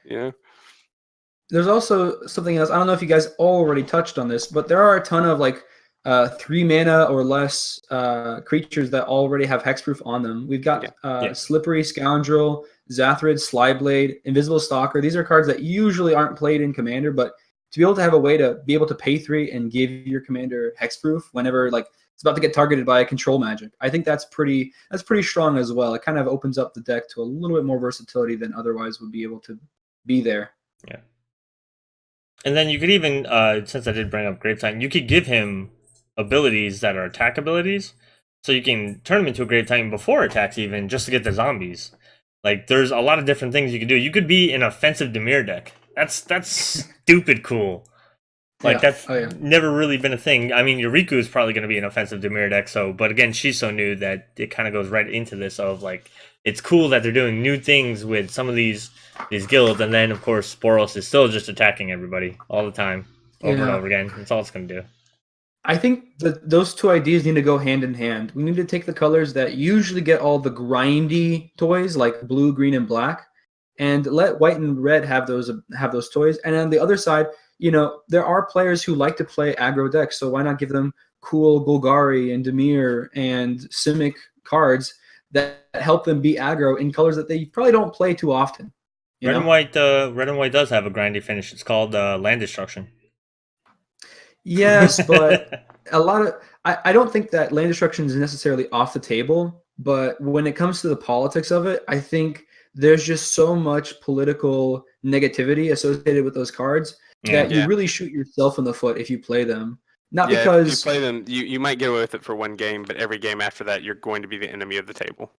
Yeah. There's also something else. I don't know if you guys already touched on this, but there are a ton of, like, 3 mana or less creatures that already have hexproof on them. We've got Slippery Scoundrel, Zathrid, Slyblade, Invisible Stalker. These are cards that usually aren't played in Commander, but to be able to have a way to be able to pay 3 and give your commander hexproof whenever like it's about to get targeted by a control magic, I think that's pretty strong as well. It kind of opens up the deck to a little bit more versatility than otherwise would be able to be there. Yeah. And then you could even, since I did bring up Grave Titan, you could give him abilities that are attack abilities. So you can turn him into a Grave Titan before attacks even, just to get the zombies. Like, there's a lot of different things you could do. You could be an offensive Dimir deck. That's stupid cool. Like, that's never really been a thing. I mean, Yuriku is probably going to be an offensive Dimir deck, but again, she's so new that it kind of goes right into this of, like, it's cool that they're doing new things with some of these guilds, and then, of course, Boros is still just attacking everybody all the time, over and over again. That's all it's going to do. I think that those two ideas need to go hand in hand. We need to take the colors that usually get all the grindy toys, like blue, green, and black, and let white and red have those toys. And on the other side, there are players who like to play aggro decks, so why not give them cool Golgari and Dimir and Simic cards that help them be aggro in colors that they probably don't play too often. Red and white does have a grindy finish. It's called Land Destruction. Yes, but a lot of I don't think that Land Destruction is necessarily off the table, but when it comes to the politics of it, I think there's just so much political negativity associated with those cards that you really shoot yourself in the foot if you play them. Not because if you play them, you might get away with it for one game, but every game after that, you're going to be the enemy of the table.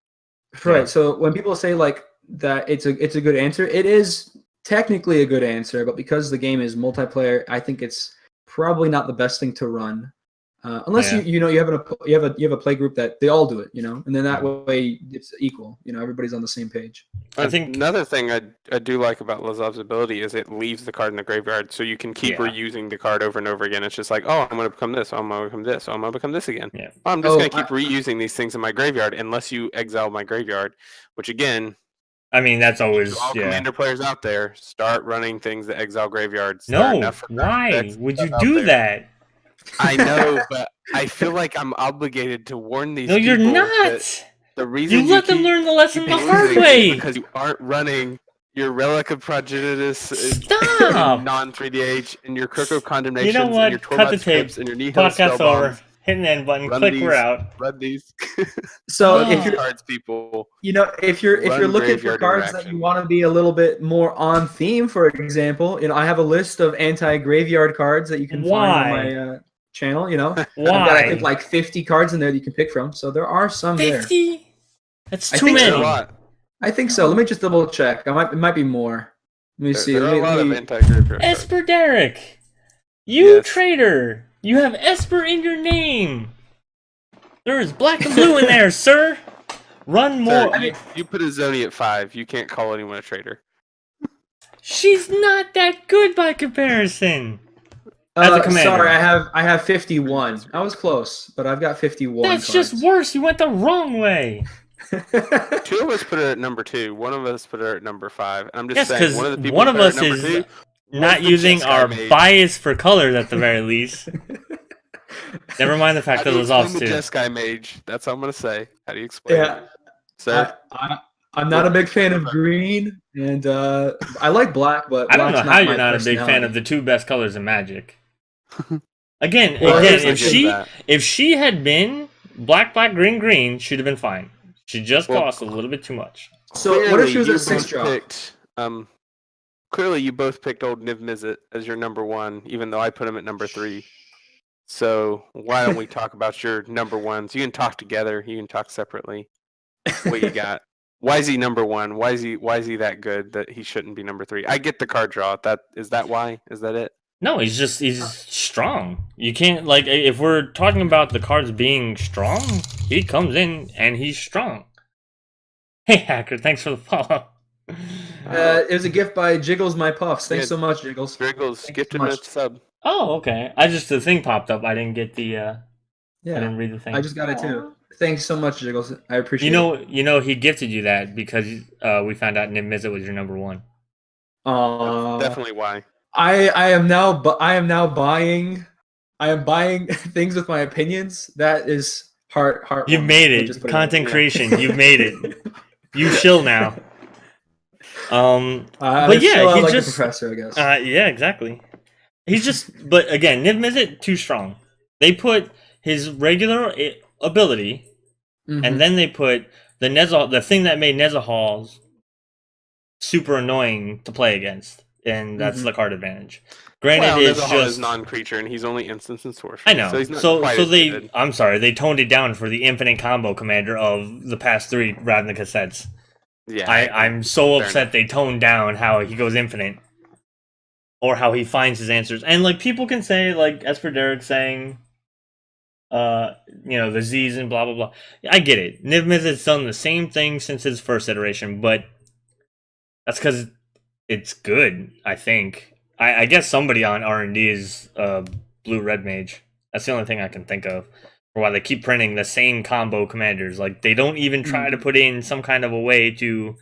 Right. So when people say like that, it's a good answer. It is technically a good answer, but because the game is multiplayer, I think it's probably not the best thing to run. Unless you have a play group that they all do it, and then that way it's equal. Everybody's on the same page. I think another thing I do like about Lazav's ability is it leaves the card in the graveyard, so you can keep reusing the card over and over again. It's just like, oh, I'm going to become this. Oh, I'm going to become this. Oh, I'm going to become this again. Yeah. Oh, I'm just going to keep reusing these things in my graveyard unless you exile my graveyard, which again, I mean, that's always all Commander players out there start running things that exile graveyards. No, why would you do that? I know, but I feel like I'm obligated to warn these people. No, you're not. The reason you let them learn the lesson the hard way. Because you aren't running your Relic of Prodigious non-3DH and your Crook of Condemnations and your Cut the tape. And your Nihil Podcast over. Hit an end button. Click. We're out. Run these. So if you're cards, people, if you're looking for cards that you want to be a little bit more on theme, for example, I have a list of anti-graveyard cards that you can find on my channel. I've got, I think, like 50 cards in there that you can pick from. So there are some 50? That's too many. I think so. Let me just double check. It might be more. Let me see. There are a lot Let of me, anti-graveyard cards. Esper Derek! You Yes. traitor! You have Esper in your name! There is black and blue in there, sir! Run more. Sir, you put a Zoni at 5. You can't call anyone a traitor. She's not that good by comparison. As a commander. sorry, I have 51. I was close, but I've got 51. That's cards. just worse. You went the wrong way. 2 of us put her at number 2. 1 of us put her at number 5. I'm just Yes, saying, because one of the people one of who put us her at is number 2 not was the using Jeskai our mage. bias for colors at the very least. Never mind the fact How that do it you was off explain too. the Jeskai mage? That's all I'm gonna say. How do you explain Yeah, it? Sir? I'm not a big fan of green, and I like black, but I don't know black's how not you're my not a big fan personality. of the 2 best colors in Magic. Again, Well, yes, I if get that. she had been black, green, she'd have been fine. She just Well, cost a little bit too much. So what if Clearly, she was you at 6 both drop? picked, clearly, you both picked old niv-mizzet as your number 1, even though I put him at number 3. So why don't we talk about your number 1s? You can talk together. You can talk separately. What you got? Why is he number 1? Why is he that good that he shouldn't be number 3? I get the card draw. Is that why? Is that it? No, he's strong. You can't if we're talking about the cards being strong, he comes in and he's strong. Hey Hacker, thanks for the follow. It was a gift by Jiggles My Puffs. Thanks Yeah, so much, Jiggles. Driggles, Thank you gift so him a much. sub. Oh, okay. The thing popped up. I didn't get the I Yeah, didn't read the thing. I just got it too. Thanks so much, Jiggles. I appreciate You know he gifted you that because we found out niv-mizzet was your number 1. it. That's definitely why. I am now buying. I am buying things with my opinions. That is heart. You've made it. Content creation. You've made it. You chill now. But yeah, he's he's like just the professor, I guess. yeah, exactly. He's just, but again, niv-mizzet too strong. They put his regular ability, Mhm. and then they put the thing that made Nezahal super annoying to play against, and that's the card advantage. Granted, it's Nezahal just is non-creature, and he's only instance and sorcery. I know. So, he's not So quite as they, good. I'm sorry, they toned it down for the infinite combo commander of the past 3 Ravnica sets. Yeah, I'm so Fair upset they toned down how he goes infinite. Or how he finds his answers. And people can say, Esper Derek saying the Z's and blah blah blah. I get it. niv-mizzet's done the same thing since his first iteration, but that's because it's good, I think. I guess somebody on R&D is blue-red mage. That's the only thing I can think of. For why they keep printing the same combo commanders. They don't even try to put in some kind of a way to...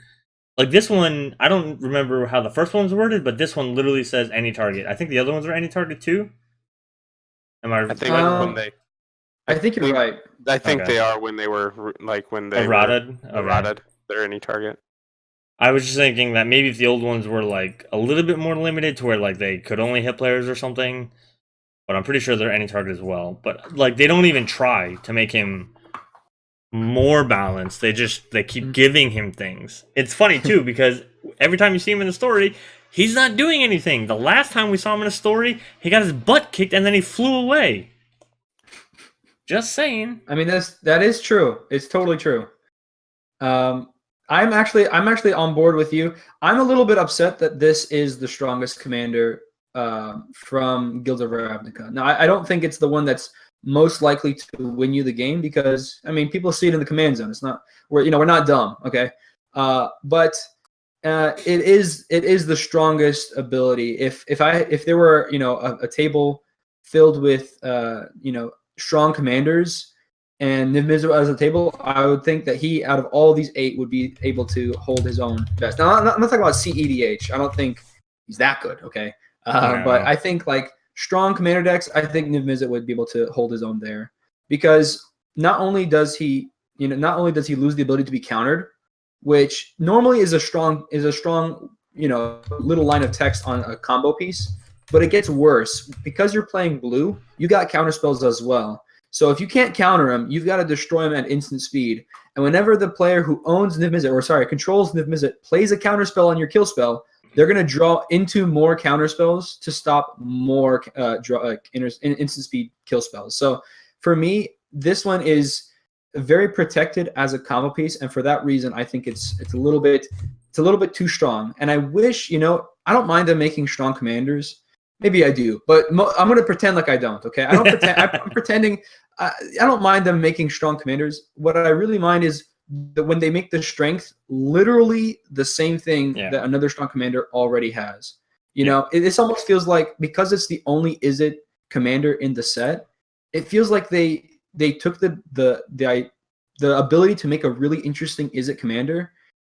this one, I don't remember how the first one was worded, but this one literally says any target. I think the other ones are any target too. I think when they... I think you're right. I think Okay. they are when they were when they Errated? were errated. They're any target. I was just thinking that maybe if the old ones were a little bit more limited to where they could only hit players or something, but I'm pretty sure they're any target as well. But they don't even try to make him more balanced. They keep giving him things. It's funny too because every time you see him in the story, he's not doing anything. The last time we saw him in a story, he got his butt kicked and then he flew away. Just saying. I mean, that is true. It's totally true. I'm actually on board with you. I'm a little bit upset that this is the strongest commander from Guild of Ravnica. Now, I don't think it's the one that's most likely to win you the game because people see it in the command zone. It's not we're not dumb, okay? But it is the strongest ability. If there were a table filled with strong commanders and niv-mizzet as a table, I would think that he, out of all these 8, would be able to hold his own best. Now, I'm not talking about CEDH. I don't think he's that good, okay? No. But I think strong commander decks, I think niv-mizzet would be able to hold his own there because not only does he lose the ability to be countered, which normally is a strong little line of text on a combo piece, but it gets worse because you're playing blue. You got counter spells as well. So if you can't counter him, you've got to destroy him at instant speed. And whenever the player who owns controls niv-mizzet plays a counter spell on your kill spell, they're going to draw into more counter spells to stop more instant speed kill spells. So for me, this one is very protected as a combo piece, and for that reason, I think it's a little bit too strong. And I wish I don't mind them making strong commanders. Maybe I do, but I'm going to pretend like I don't. Okay, I don't pretend. I'm pretending. I don't mind them making strong commanders. What I really mind is that when they make the strength literally the same thing that another strong commander already has. You know, this almost feels like, because it's the only Izzet commander in the set, it feels like they took the ability to make a really interesting Izzet commander,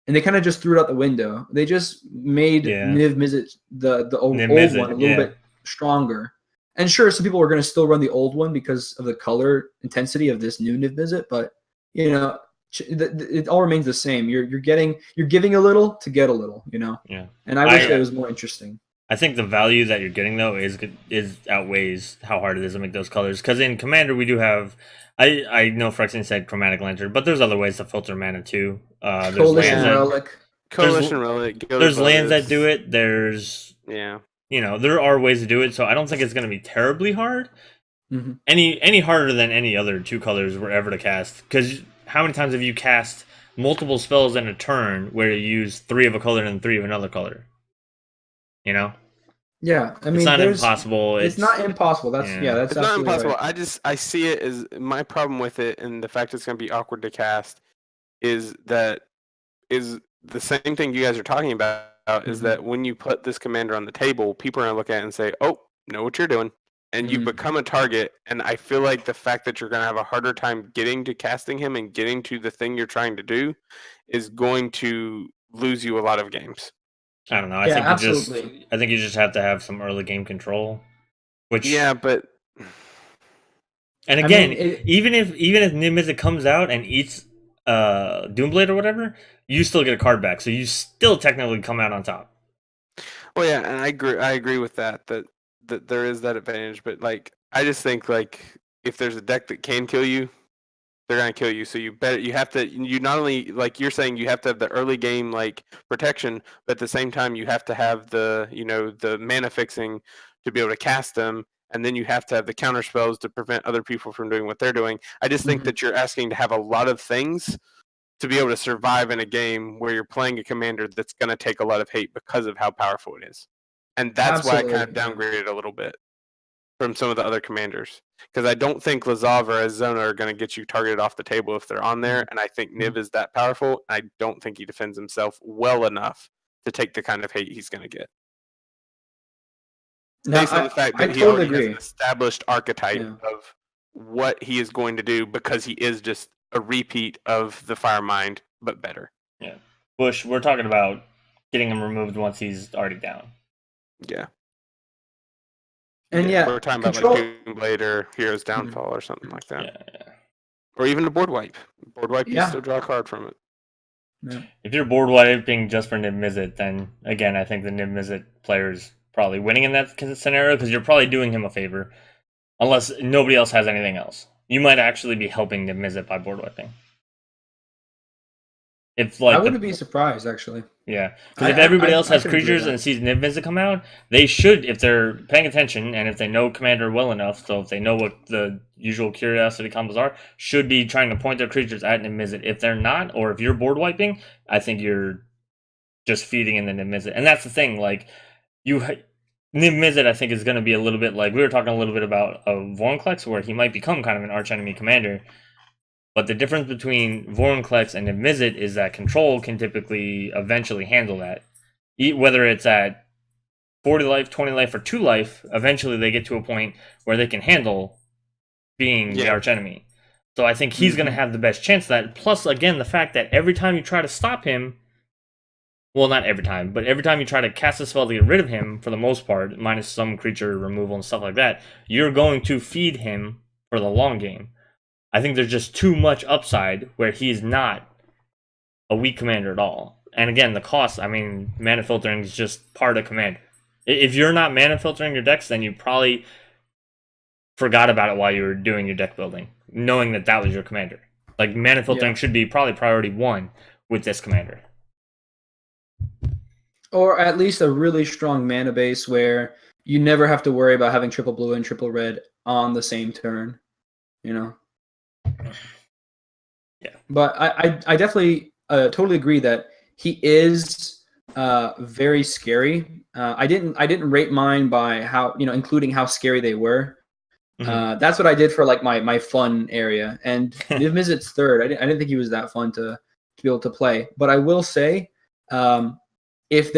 and they kind of just threw it out the window. They just made niv-mizzet, the old one, a little bit stronger. And sure, some people are going to still run the old one because of the color intensity of this new niv-mizzet, but you know, it all remains the same. You're giving a little to get a little, you know. Yeah. And I wish that it was more interesting. I think the value that you're getting though is outweighs how hard it is to make those colors. Because in Commander we do have, I know Phyrexian said Chromatic Lantern, but there's other ways to filter mana too. There's Coalition Relic. Coalition Relic. There's lands that do it. There's there are ways to do it. So I don't think it's going to be terribly hard. Mm-hmm. Any harder than any other 2 colors were ever to cast. Because how many times have you cast multiple spells in a turn where you use 3 of a color and 3 of another color? You know? Yeah, I mean, it's not impossible. It's not impossible. That's that's it's not impossible. Right. I see it as, my problem with it, and the fact it's going to be awkward to cast is the same thing you guys are talking about. Is that when you put this commander on the table, people are going to look at it and say, "Oh, know what you're doing," and you become a target. And I feel like the fact that you're going to have a harder time getting to casting him and getting to the thing you're trying to do is going to lose you a lot of games. I don't know. I think you just have to have some early game control. Which but and again, even if niv-mizzet comes out and eats Doomblade or whatever, you still get a card back, so you still technically come out on top. Well, yeah, and I agree with that there is that advantage, but like I just think like if there's a deck that can kill you, they're gonna kill you. So you not only, like you're saying, you have to have the early game like protection, but at the same time you have to have the the mana fixing to be able to cast them, and then you have to have the counter spells to prevent other people from doing what they're doing. I just think that you're asking to have a lot of things to be able to survive in a game where you're playing a commander that's gonna take a lot of hate because of how powerful it is. And that's why I kind of downgraded a little bit from some of the other commanders, because I don't think Lazav or Azona are going to get you targeted off the table if they're on there, and I think Niv is that powerful. I don't think he defends himself well enough to take the kind of hate he's going to get. Based on the fact that he already has an established archetype of what he is going to do, because he is just a repeat of the Firemind, but better. Yeah. Bush, we're talking about getting him removed once he's already down. Yeah. And we're talking about like Doomblade or Hero's Downfall or something like that. Yeah. Or even a board wipe. Board wipe, you still draw a card from it. Yeah. If you're board wiping just for niv-mizzet, then again, I think the niv-mizzet player is probably winning in that scenario, because you're probably doing him a favor, unless nobody else has anything else. You might actually be helping niv-mizzet by board wiping. If like I wouldn't be surprised, actually. Yeah, because if everybody else has creatures and sees niv-mizzet come out, they should, if they're paying attention and if they know Commander well enough, so if they know what the usual curiosity combos are, should be trying to point their creatures at niv-mizzet. If they're not, or if you're board wiping, I think you're just feeding in the niv-mizzet. And that's the thing, like, niv-mizzet, I think, is going to be a little bit like, we were talking a little bit about Vorinclex, where he might become kind of an archenemy commander. But the difference between Vorinclex and niv-mizzet is that control can typically eventually handle that. Whether it's at 40 life, 20 life, or 2 life, eventually they get to a point where they can handle being the archenemy. So I think he's going to have the best chance of that. Plus, again, the fact that every time you try to stop him, well, not every time, but every time you try to cast a spell to get rid of him, for the most part, minus some creature removal and stuff like that, you're going to feed him for the long game. I think there's just too much upside where he's not a weak commander at all. And again, the cost, I mean, mana filtering is just part of commander. If you're not mana filtering your decks, then you probably forgot about it while you were doing your deck building, knowing that that was your commander. Like, mana filtering should be probably priority 1 with this commander. Or at least a really strong mana base where you never have to worry about having triple blue and triple red on the same turn, you know? Yeah. But I definitely totally agree that he is very scary. I didn't rate mine by how, including how scary they were. That's what I did for like my fun area. And niv-mizzet's third. I didn't think he was that fun to be able to play. But I will say, if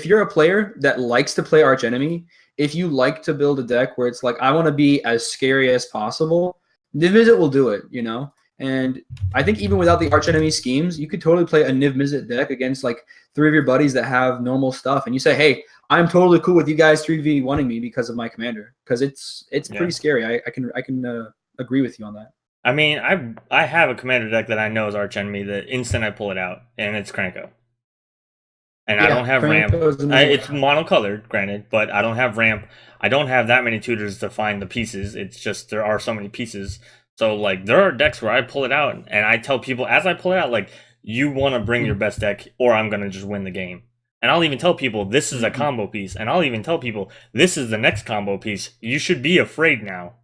you're a player that likes to play archenemy, if you like to build a deck where it's like, I want to be as scary as possible, niv-mizzet will do it, And I think even without the archenemy schemes, you could totally play a niv-mizzet deck against like 3 of your buddies that have normal stuff, and you say, "Hey, I'm totally cool with you guys 3v1ing me because of my commander," because it's pretty scary. I can agree with you on that. I mean, I have a commander deck that I know is archenemy. The instant I pull it out, and it's Krenko. And I don't have ramp. It's monocolored, granted, but I don't have ramp. I don't have that many tutors to find the pieces. It's just there are so many pieces. So, like, there are decks where I pull it out, and I tell people as I pull it out, like, you want to bring your best deck, or I'm going to just win the game. And I'll even tell people, this is a combo piece. And I'll even tell people, this is the next combo piece. You should be afraid now.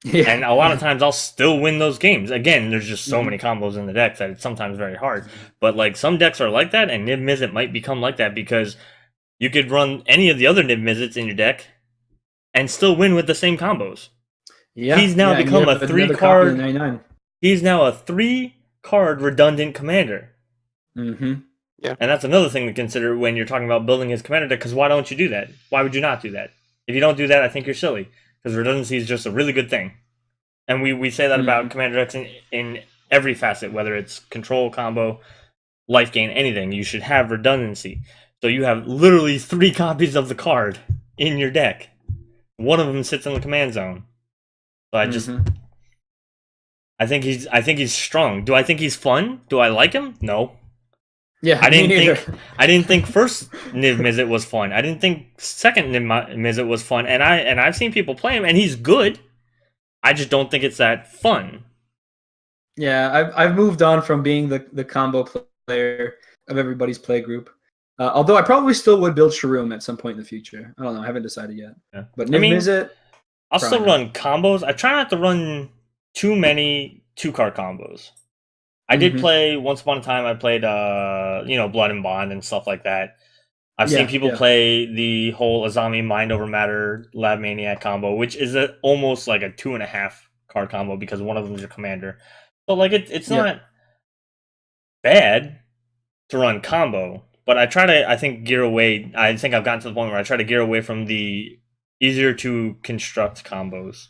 Yeah. And a lot of times I'll still win those games. Again, there's just so many combos in the deck that it's sometimes very hard. But, like, some decks are like that, and niv-mizzet might become like that because you could run any of the other niv-mizzets in your deck and still win with the same combos. Yeah, he's now become a 3-card. He's now a 3-card redundant commander. Yeah, and that's another thing to consider when you're talking about building his commander deck. Because why don't you do that? Why would you not do that? If you don't do that, I think you're silly. Because redundancy is just a really good thing, and we say that about commander decks in every facet, whether it's control, combo, life gain, anything. You should have redundancy. So you have literally 3 copies of the card in your deck. One of them sits in the command zone. So I think he's strong. Do I think he's fun? Do I like him? No. Yeah, I didn't think first niv-mizzet was fun. I didn't think second niv-mizzet was fun. And I've seen people play him, and he's good. I just don't think it's that fun. Yeah, I've moved on from being the combo player of everybody's play group. Although I probably still would build Shroom at some point in the future. I don't know. I haven't decided yet. Yeah. But niv-mizzet, I'll still run combos. I try not to run too many 2-card combos. I did play once upon a time. I played, Blood and Bond and stuff like that. I've seen people play the whole Azami Mind Over Matter Lab Maniac combo, which is almost like a 2.5-card combo because one of them is your commander. So like it's not bad to run combo, but I try to gear away. I think I've gotten to the point where I try to gear away from the easier to construct combos.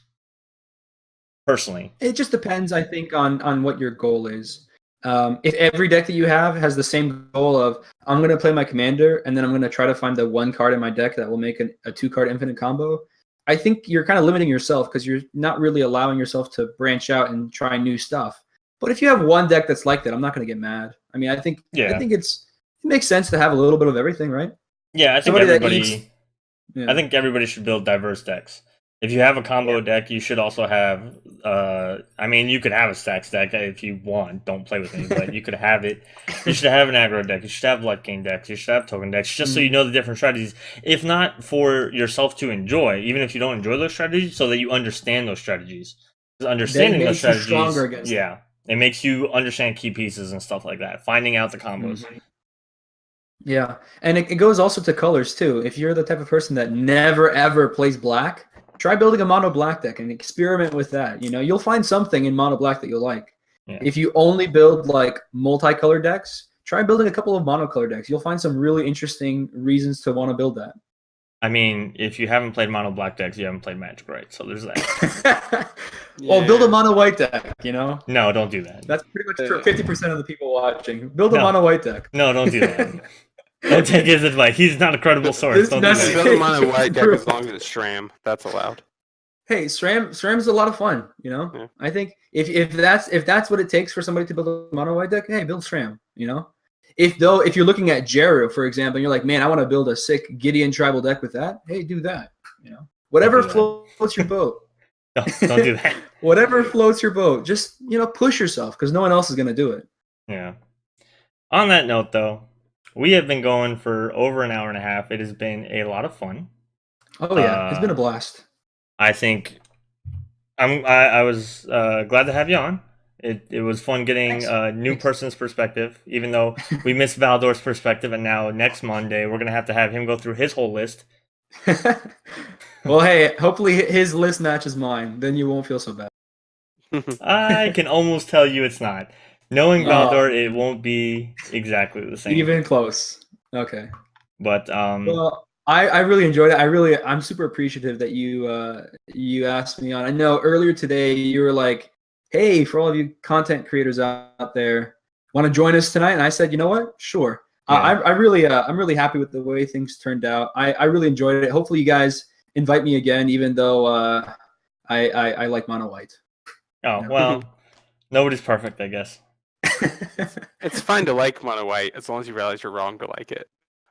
Personally, it just depends, I think, on what your goal is. If every deck that you have has the same goal of, I'm going to play my commander, and then I'm going to try to find the 1 card in my deck that will make a 2-card infinite combo, I think you're kind of limiting yourself because you're not really allowing yourself to branch out and try new stuff. But if you have one deck that's like that, I'm not going to get mad. I mean, I think it makes sense to have a little bit of everything, right? Yeah, I think everybody should build diverse decks. If you have a combo deck, you should also have, you could have a stacks deck if you want. Don't play with me, but you could have it. You should have an aggro deck. You should have life gain decks. You should have token decks, just so you know the different strategies. If not for yourself to enjoy, even if you don't enjoy those strategies, so that you understand those strategies. Because understanding those strategies, it makes you understand key pieces and stuff like that. Finding out the combos. Yeah, and it goes also to colors, too. If you're the type of person that never, ever plays black, try building a mono black deck and experiment with that. You'll find something in mono black that you'll like. Yeah. If you only build like multicolored decks, try building a couple of monocolor decks. You'll find some really interesting reasons to want to build that. I mean, if you haven't played mono black decks, you haven't played Magic, right? So there's that. Well, build a mono white deck, No, don't do that. That's pretty much for 50% of the people watching. Build a mono white deck. No, don't do that. Don't take his advice. He's not a credible source. Don't do that. Build a mono white deck as long as it's SRAM. That's allowed. Hey, SRAM's a lot of fun, Yeah. I think if that's what it takes for somebody to build a mono white deck, hey, build SRAM, If you're looking at Jeru, for example, and you're like, man, I want to build a sick Gideon tribal deck with that, hey, do that. Whatever floats your boat. No, don't do that. Whatever floats your boat. Just, push yourself because no one else is going to do it. Yeah. On that note, though, we have been going for over an hour and a half. It has been a lot of fun. Oh, yeah. It's been a blast. I think I was glad to have you on. It was fun getting Thanks. a new Thanks. person's perspective, even though we missed Valdor's perspective, and now next Monday we're gonna have to have him go through his whole list. Well, hey, hopefully his list matches mine. Then you won't feel so bad. I can almost tell you it's not. Knowing Valdor, it won't be exactly the same. Even close. Okay. But Well, I really enjoyed it. I'm super appreciative that you asked me on. I know earlier today you were like, "Hey, for all of you content creators out there, want to join us tonight?" And I said, "You know what? Sure." Yeah. I'm really happy with the way things turned out. I really enjoyed it. Hopefully, you guys invite me again, even though I like mono white. oh well, nobody's perfect, I guess. It's fine to like mono white as long as you realize you're wrong to like it.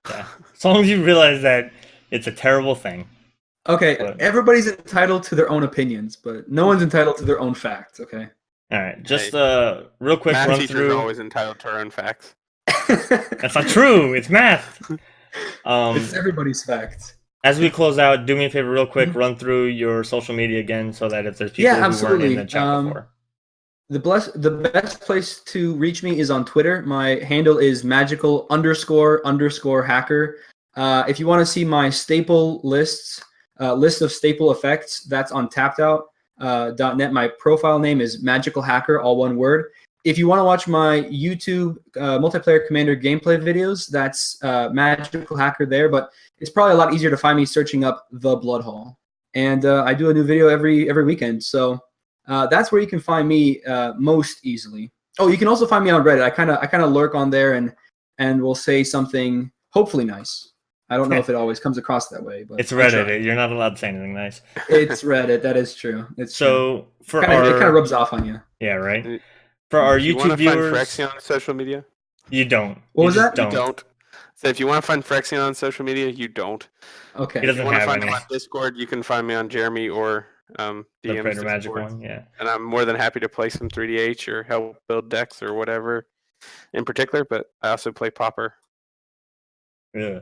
Yeah, as long as you realize that it's a terrible thing. Okay, But- everybody's entitled to their own opinions, but no one's entitled to their own facts. Okay. All right, just Hey, real quick Math run teachers through. are always entitled to our own facts. That's not true. It's math. It's everybody's facts. As we close out, do me a favor, real quick. Run through your social media again, so that if there's people who weren't in the chat before. The best place to reach me is on Twitter. My handle is magical__hacker. If you want to see my staple lists, list of staple effects, that's on tappedout.net. My profile name is magical hacker, all one word. If you want to watch my YouTube multiplayer commander gameplay videos, that's magical hacker there. But it's probably a lot easier to find me searching up the Blood Hall. And I do a new video every weekend. So that's where you can find me most easily. Oh, you can also find me on Reddit. I kind of lurk on there and will say something hopefully nice. I don't know if it always comes across that way, but It's Reddit. You're not allowed to say anything nice. It's Reddit. That is true. It's so true. for It kind of rubs off on you. Yeah, right. For our If you YouTube want to find viewers, Phyrexian on social media, you don't. What You was just that? you don't. So if you want to find Phyrexian on social media, you don't. Okay. He If doesn't you want to have find any. him on Discord, you can find me on Jeremy or The DM's Praetor Magic Discord. one, yeah. And I'm more than happy to play some 3DH or help build decks or whatever in particular, but I also play Popper. Yeah.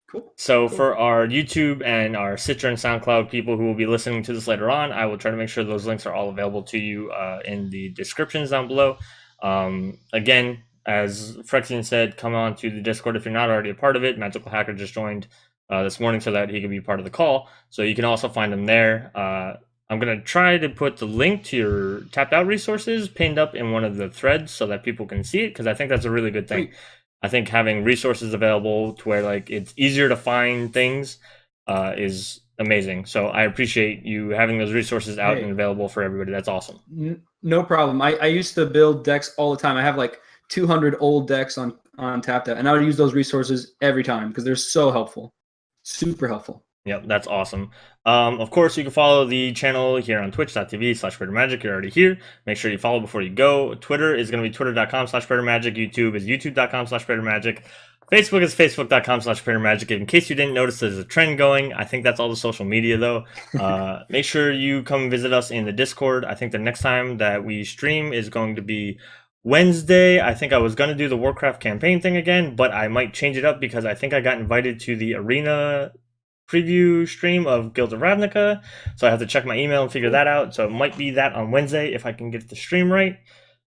Cool. So for our YouTube and our Citra and SoundCloud people who will be listening to this later on, I will try to make sure those links are all available to you in the descriptions down below. Again, as Phyrexian said, come on to the Discord if you're not already a part of it. Magical Hacker just joined this morning so that he could be part of the call. So you can also find him there. I'm going to try to put the link to your tapped out resources pinned up in one of the threads so that people can see it, because I think that's a really good thing. Sweet. I think having resources available to where like it's easier to find things is amazing. So I appreciate you having those resources out and available for everybody. That's awesome. No problem. I used to build decks all the time. I have like 200 old decks on tapped out, and I would use those resources every time because they're so helpful. Super helpful. Yep, that's awesome. Of course, you can follow the channel here on twitch.tv/PraetorMagic. You're already here. Make sure you follow before you go. Twitter is going to be twitter.com/PraetorMagic. YouTube is youtube.com/PraetorMagic. Facebook is facebook.com/PraetorMagic. In case you didn't notice, there's a trend going. I think that's all the social media, though. Make sure you come visit us in the Discord. I think the next time that we stream is going to be Wednesday. I think I was going to do the Warcraft campaign thing again, but I might change it up because I think I got invited to the arena preview stream of Guild of Ravnica, so I have to check my email and figure that out. So it might be that on Wednesday if I can get the stream right.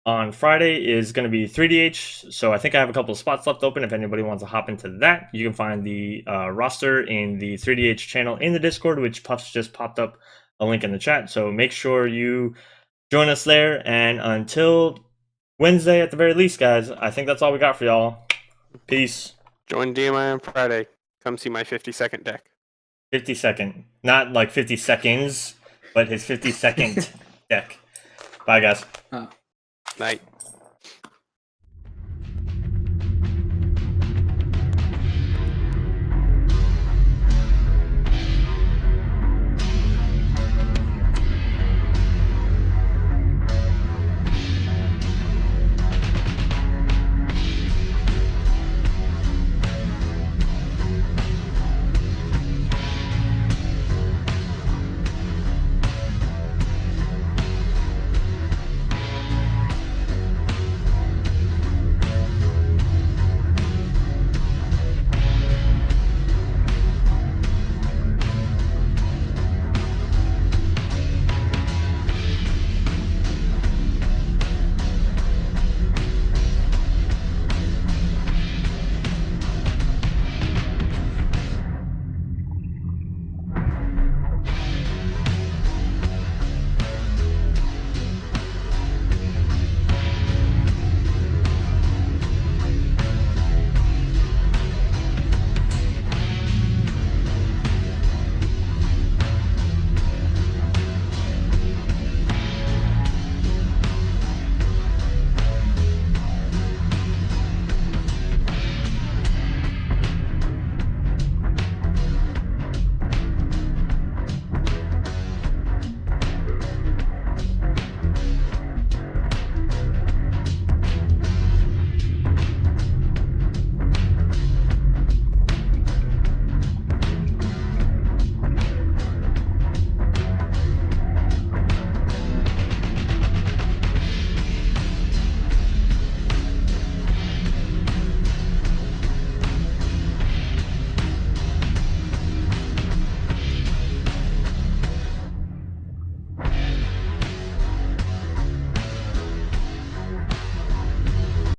On Friday is going to be 3DH, so I think I have a couple of spots left open if anybody wants to hop into that. You can find the roster in the 3DH channel in the Discord, which Puffs just popped up a link in the chat, so make sure you join us there. And until Wednesday at the very least, guys, I think that's all we got for y'all. Peace. Join DMI on Friday. Come see my 50-second deck. 50-second. Not like 50 seconds, but his 50-second deck. Bye, guys. Night.